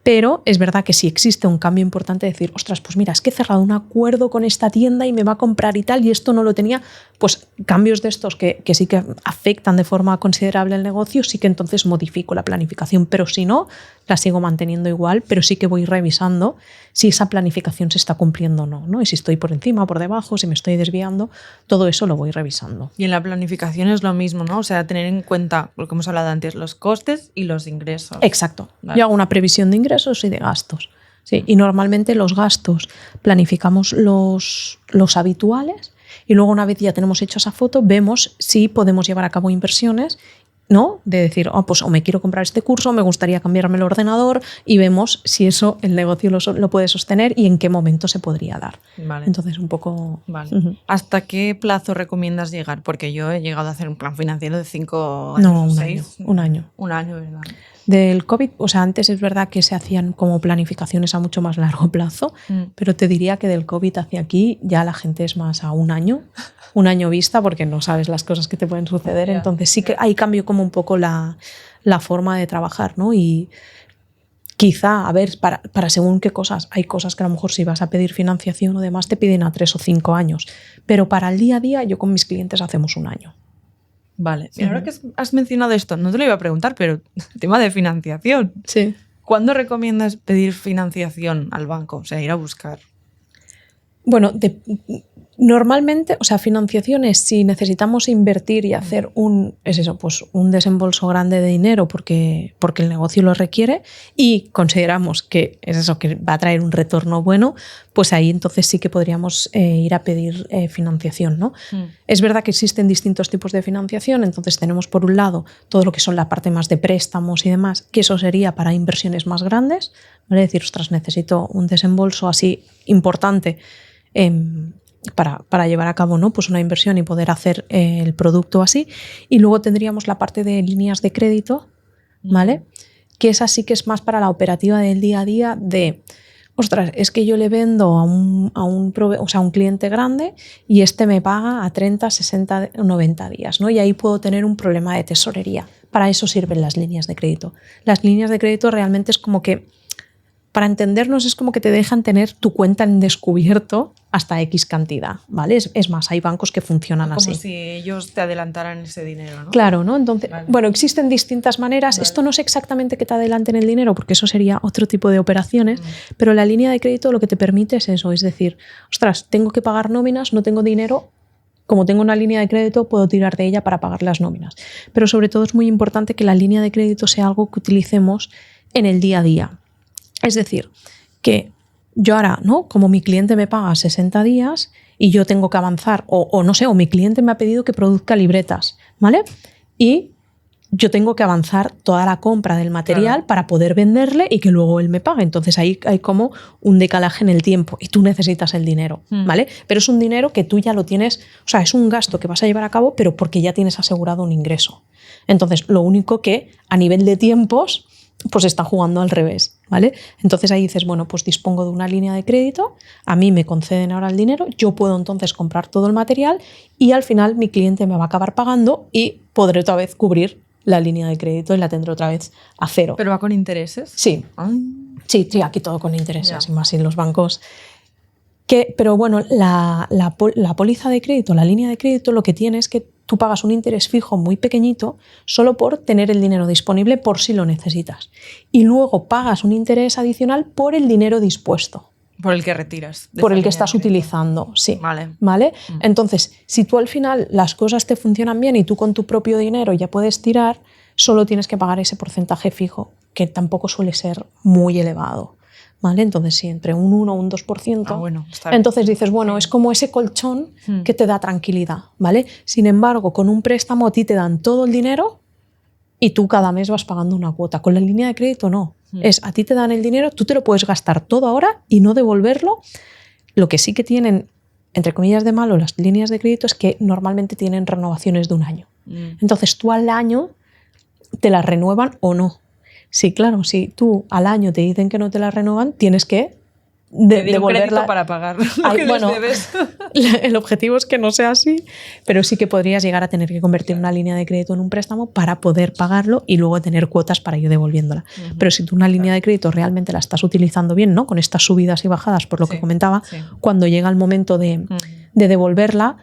Pero es verdad que si existe un cambio importante, decir, ostras, pues mira, es que he cerrado un acuerdo con esta tienda y me va a comprar y tal, y esto no lo tenía, pues cambios de estos que sí que afectan de forma considerable el negocio, sí que entonces modifico la planificación, pero si no, la sigo manteniendo igual, pero sí que voy revisando si esa planificación se está cumpliendo o no, ¿no? Y si estoy por encima o por debajo, si me estoy desviando, todo eso lo voy revisando. Y en la planificación es lo mismo, ¿no? O sea, tener en cuenta, lo que hemos hablado antes, los costes y los ingresos. Exacto. Vale. Yo hago una previsión de ingresos y de gastos. Sí, y normalmente los gastos planificamos los habituales y luego una vez ya tenemos hecha esa foto, vemos si podemos llevar a cabo inversiones, ¿no? De decir, pues o me quiero comprar este curso, me gustaría cambiarme el ordenador, y vemos si eso el negocio lo puede sostener y en qué momento se podría dar. Vale. Entonces, un poco... Vale. ¿Hasta qué plazo recomiendas llegar? Porque yo he llegado a hacer un plan financiero de 5 años. No, un 6. año. Un año. Un año, ¿verdad? Del COVID, o sea, antes es verdad que se hacían como planificaciones a mucho más largo plazo, pero te diría que del COVID hacia aquí ya la gente es más a un año vista, porque no sabes las cosas que te pueden suceder. Entonces sí que ahí cambio como un poco la forma de trabajar, ¿no? Y quizá, a ver, para según qué cosas, hay cosas que a lo mejor si vas a pedir financiación o demás te piden a 3 o 5 años, pero para el día a día yo con mis clientes hacemos un año. Vale, y ahora que has mencionado esto, no te lo iba a preguntar, pero el tema de financiación. Sí. ¿Cuándo recomiendas pedir financiación al banco? O sea, ir a buscar. Bueno, normalmente, o sea, financiación es si necesitamos invertir y hacer un desembolso grande de dinero porque el negocio lo requiere y consideramos que es eso, que va a traer un retorno bueno, pues ahí entonces sí que podríamos ir a pedir financiación, ¿no? Es verdad que existen distintos tipos de financiación, entonces tenemos por un lado todo lo que son la parte más de préstamos y demás, que eso sería para inversiones más grandes, ¿vale? Es decir, ostras, necesito un desembolso así importante para llevar a cabo, ¿no? Pues una inversión y poder hacer el producto así. Y luego tendríamos la parte de líneas de crédito, ¿vale? Que esa sí que es más para la operativa del día a día de, ostras, es que yo le vendo a un cliente grande y este me paga a 30, 60, 90 días, ¿no? Y ahí puedo tener un problema de tesorería. Para eso sirven las líneas de crédito. Las líneas de crédito realmente es como que, para entendernos, es como que te dejan tener tu cuenta en descubierto hasta X cantidad, ¿vale? Es más, hay bancos que funcionan así. Como si ellos te adelantaran ese dinero, ¿no? Claro, ¿no? Entonces, vale. Bueno, existen distintas maneras. Vale. Esto no es exactamente que te adelanten el dinero, porque eso sería otro tipo de operaciones, pero la línea de crédito lo que te permite es eso, es decir, ostras, tengo que pagar nóminas, no tengo dinero. Como tengo una línea de crédito, puedo tirar de ella para pagar las nóminas. Pero sobre todo es muy importante que la línea de crédito sea algo que utilicemos en el día a día. Es decir, que yo ahora, ¿no? Como mi cliente me paga 60 días y yo tengo que avanzar, o no sé, o mi cliente me ha pedido que produzca libretas, ¿vale? Y yo tengo que avanzar toda la compra del material, claro, para poder venderle y que luego él me pague. Entonces ahí hay como un decalaje en el tiempo y tú necesitas el dinero, ¿vale? Pero es un dinero que tú ya lo tienes, o sea, es un gasto que vas a llevar a cabo, pero porque ya tienes asegurado un ingreso. Entonces, lo único que a nivel de tiempos pues está jugando al revés, ¿vale? Entonces ahí dices, bueno, pues dispongo de una línea de crédito, a mí me conceden ahora el dinero, yo puedo entonces comprar todo el material y al final mi cliente me va a acabar pagando y podré otra vez cubrir la línea de crédito y la tendré otra vez a cero. ¿Pero va con intereses? Sí. Sí, aquí todo con intereses, y más en los bancos. Pero bueno, la póliza de crédito, la línea de crédito, lo que tiene es que tú pagas un interés fijo muy pequeñito solo por tener el dinero disponible por si lo necesitas. Y luego pagas un interés adicional por el dinero dispuesto. Por el que retiras. Por el que estás utilizando, sí. Vale. Entonces, si tú al final las cosas te funcionan bien y tú con tu propio dinero ya puedes tirar, solo tienes que pagar ese porcentaje fijo, que tampoco suele ser muy elevado. ¿Vale? Entonces, sí, entre un 1 o un 2%. Bueno, está bien. Entonces dices, bueno, es como ese colchón que te da tranquilidad, ¿vale? Sin embargo, con un préstamo a ti te dan todo el dinero y tú cada mes vas pagando una cuota. Con la línea de crédito no. Es a ti te dan el dinero, tú te lo puedes gastar todo ahora y no devolverlo. Lo que sí que tienen, entre comillas de malo, las líneas de crédito es que normalmente tienen renovaciones de un año. Entonces tú al año te las renuevan o no. Sí, claro, si tú al año te dicen que no te la renuevan, tienes que devolverla para pagar lo que les debes. El objetivo es que no sea así, pero sí que podrías llegar a tener que convertir una línea de crédito en un préstamo para poder pagarlo y luego tener cuotas para ir devolviéndola. Pero si tú una línea de crédito realmente la estás utilizando bien, ¿no? Con estas subidas y bajadas, por lo que comentaba, cuando llega el momento de devolverla,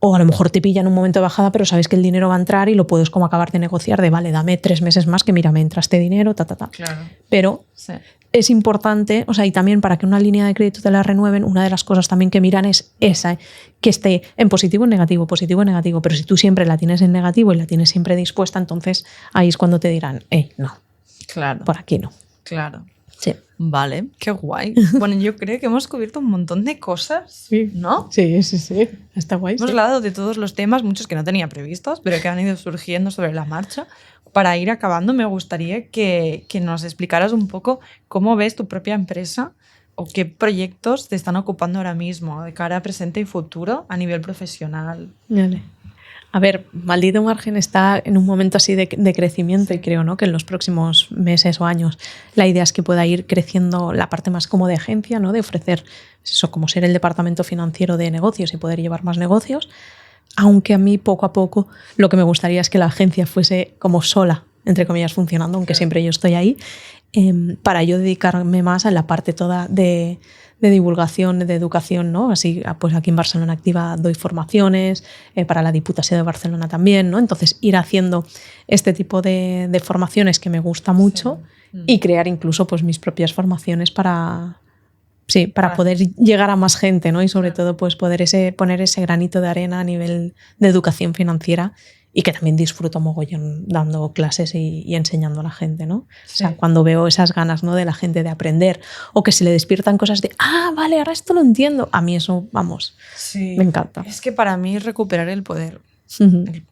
o a lo mejor te pilla en un momento de bajada, pero sabes que el dinero va a entrar y lo puedes como acabar de negociar de, vale, dame 3 meses más que mira, me entra este dinero, Claro. Pero es importante, o sea, y también para que una línea de crédito te la renueven, una de las cosas también que miran es esa, que esté en positivo, en negativo, pero si tú siempre la tienes en negativo y la tienes siempre dispuesta, entonces ahí es cuando te dirán, no, claro, por aquí no. Claro. Sí. Vale, qué guay. Bueno, yo creo que hemos cubierto un montón de cosas, ¿no? Sí. Está guay. Hemos hablado de todos los temas, muchos que no tenía previstos, pero que han ido surgiendo sobre la marcha. Para ir acabando, me gustaría que nos explicaras un poco cómo ves tu propia empresa o qué proyectos te están ocupando ahora mismo de cara a presente y futuro a nivel profesional. Vale. A ver, Maldito Margen está en un momento así de crecimiento y creo, ¿no?, que en los próximos meses o años la idea es que pueda ir creciendo la parte más como de agencia, ¿no?, de ofrecer eso, como ser el departamento financiero de negocios y poder llevar más negocios, aunque a mí poco a poco lo que me gustaría es que la agencia fuese como sola, entre comillas, funcionando, aunque siempre yo estoy ahí, para yo dedicarme más a la parte toda de divulgación, de educación, ¿no? Así, pues aquí en Barcelona Activa doy formaciones, para la Diputación de Barcelona también, ¿no? Entonces ir haciendo este tipo de formaciones que me gusta mucho y crear incluso pues mis propias formaciones para poder llegar a más gente, ¿no? Y sobre todo pues poder poner ese granito de arena a nivel de educación financiera y que también disfruto mogollón dando clases y enseñando a la gente, ¿no? Sí. O sea, cuando veo esas ganas, ¿no?, de la gente de aprender o que se le despiertan cosas de, vale, ahora esto lo entiendo. A mí eso, vamos, me encanta. Es que para mí es recuperar el poder. El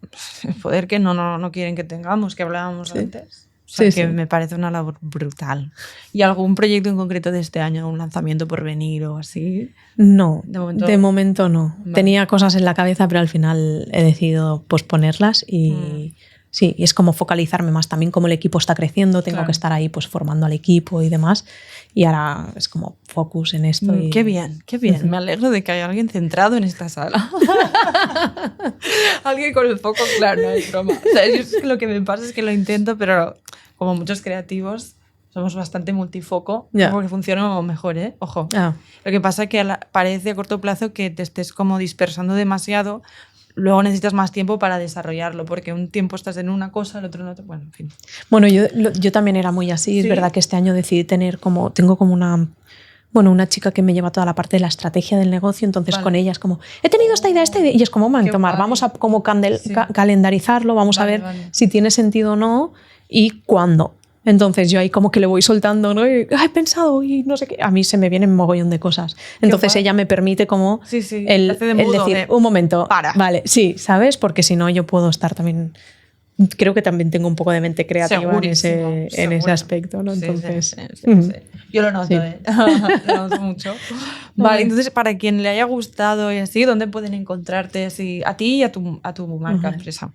poder que no quieren que tengamos, que hablábamos antes. O sea, que me parece una labor brutal. ¿Y algún proyecto en concreto de este año, un lanzamiento por venir o así? No, de momento no. Vale. Tenía cosas en la cabeza, pero al final he decidido posponerlas y sí, y es como focalizarme más también como el equipo está creciendo, tengo que estar ahí pues formando al equipo y demás. Y ahora es como focus en esto. Qué bien, qué bien. Me alegro de que haya alguien centrado en esta sala. Alguien con el foco claro, no es broma. O sea, lo que me pasa es que lo intento, pero como muchos creativos somos bastante multifoco, porque funciona mejor, ¿eh? Ojo. Lo que pasa es que parece a corto plazo que te estés como dispersando demasiado. Luego necesitas más tiempo para desarrollarlo, porque un tiempo estás en una cosa, el otro en otra. Bueno, en fin. Bueno, yo también era muy así. Es verdad que este año decidí tengo como una chica que me lleva toda la parte de la estrategia del negocio, entonces con ella es como, he tenido esta idea, y es como, Tomar, vamos a como calendarizarlo, vamos a ver si tiene sentido o no y cuándo. Entonces yo ahí como que le voy soltando, ¿no? Y, he pensado y no sé qué. A mí se me vienen un mogollón de cosas. Entonces ella me permite como el decir, un momento, vale, sí, ¿sabes? Porque si no yo puedo estar también... Creo que también tengo un poco de mente creativa en ese aspecto, ¿no? Entonces, sí. Yo lo noto, lo noto mucho. Vale, entonces para quien le haya gustado y así, ¿dónde pueden encontrarte así, a ti y a tu marca, empresa?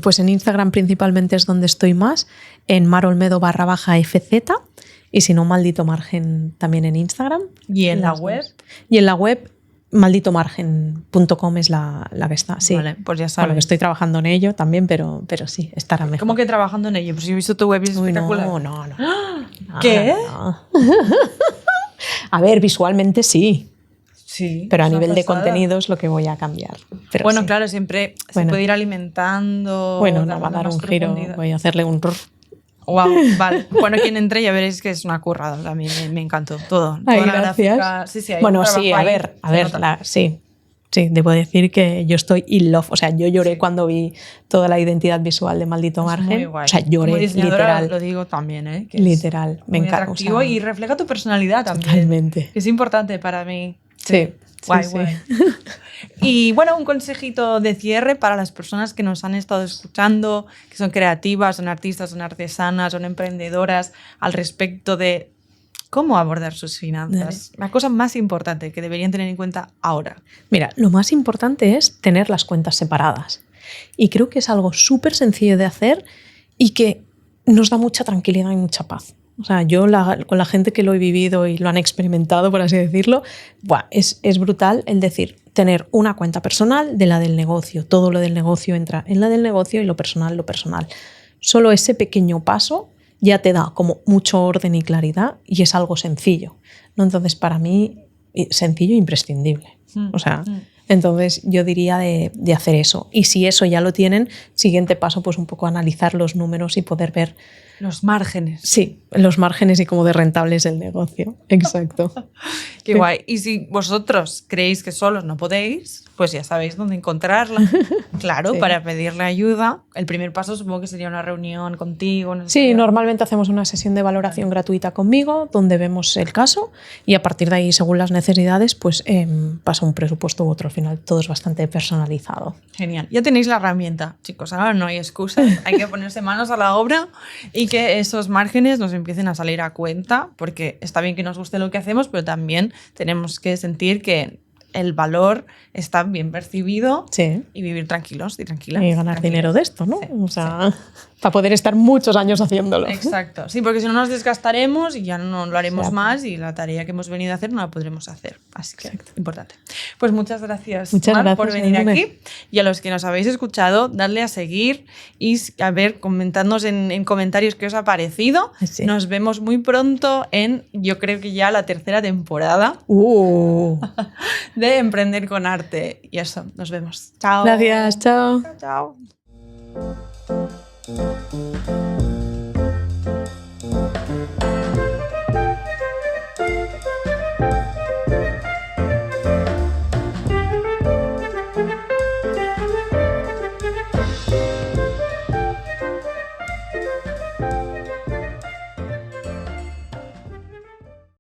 Pues en Instagram principalmente es donde estoy más, en marolmedo_FZ, y si no, Maldito Margen también en Instagram. ¿Y en la web? Y en la web malditomargen.com es la que está, sí. Vale, pues ya sabes. Bueno, que estoy trabajando en ello también, pero sí, estará mejor. ¿Cómo que trabajando en ello? Pues yo he visto tu web y es espectacular. No. ¿Qué? No. A ver, visualmente sí. Sí. Pero a nivel de contenido es lo que voy a cambiar. Pero bueno, claro, siempre se puede ir alimentando. Bueno, no va a dar un giro, voy a hacerle un... Wow, vale. Bueno, quien entre ya veréis que es una currada. A mí me encantó todo. Ay, toda gracias. La gráfica. Sí, bueno, sí, a ver, sí, debo decir que yo estoy in love. O sea, yo lloré cuando vi toda la identidad visual de Maldito Margen. Muy guay. O sea, lloré, como diseñadora, literal. Lo digo también, ¿eh? Que literal, me encanta. Atractivo, y refleja tu personalidad también. Totalmente. Que es importante para mí. Sí. Guay. Y bueno, un consejito de cierre para las personas que nos han estado escuchando, que son creativas, son artistas, son artesanas, son emprendedoras, al respecto de cómo abordar sus finanzas. La cosa más importante que deberían tener en cuenta ahora. Mira, lo más importante es tener las cuentas separadas. Y creo que es algo súper sencillo de hacer y que nos da mucha tranquilidad y mucha paz. O sea, yo con la gente que lo he vivido y lo han experimentado, por así decirlo, es brutal el decir, tener una cuenta personal de la del negocio. Todo lo del negocio entra en la del negocio y lo personal. Solo ese pequeño paso ya te da como mucho orden y claridad y es algo sencillo, ¿no? Entonces, para mí, sencillo e imprescindible. O sea, entonces yo diría de hacer eso. Y si eso ya lo tienen, siguiente paso, pues un poco analizar los números y poder ver los márgenes. Sí, los márgenes y cómo de rentable es el negocio. Exacto. Qué guay. Y si vosotros creéis que solos no podéis, pues ya sabéis dónde encontrarla. Claro, sí. Para pedirle ayuda. El primer paso supongo que sería una reunión contigo. No sé. Sí, normalmente hacemos una sesión de valoración gratuita conmigo, donde vemos el caso y a partir de ahí, según las necesidades, pues pasa un presupuesto u otro. Al final todo es bastante personalizado. Genial. Ya tenéis la herramienta, chicos. Ahora no hay excusas. Hay que ponerse manos a la obra y que esos márgenes nos empiecen a salir a cuenta, porque está bien que nos guste lo que hacemos, pero también tenemos que sentir que el valor está bien percibido y vivir tranquilos y tranquilas. Y ganar dinero de esto, ¿no? Sí, o sea, para poder estar muchos años haciéndolo. Exacto. Sí, porque si no nos desgastaremos y ya no lo haremos más y la tarea que hemos venido a hacer no la podremos hacer. Así que importante. Pues muchas gracias, Mar, por venir aquí. Y a los que nos habéis escuchado, dadle a seguir y a ver, comentadnos en comentarios qué os ha parecido. Sí. Nos vemos muy pronto en, yo creo que ya la 3ª temporada de Emprender con Arte. Y eso, nos vemos. Chao. Gracias, chao. Chao, chao.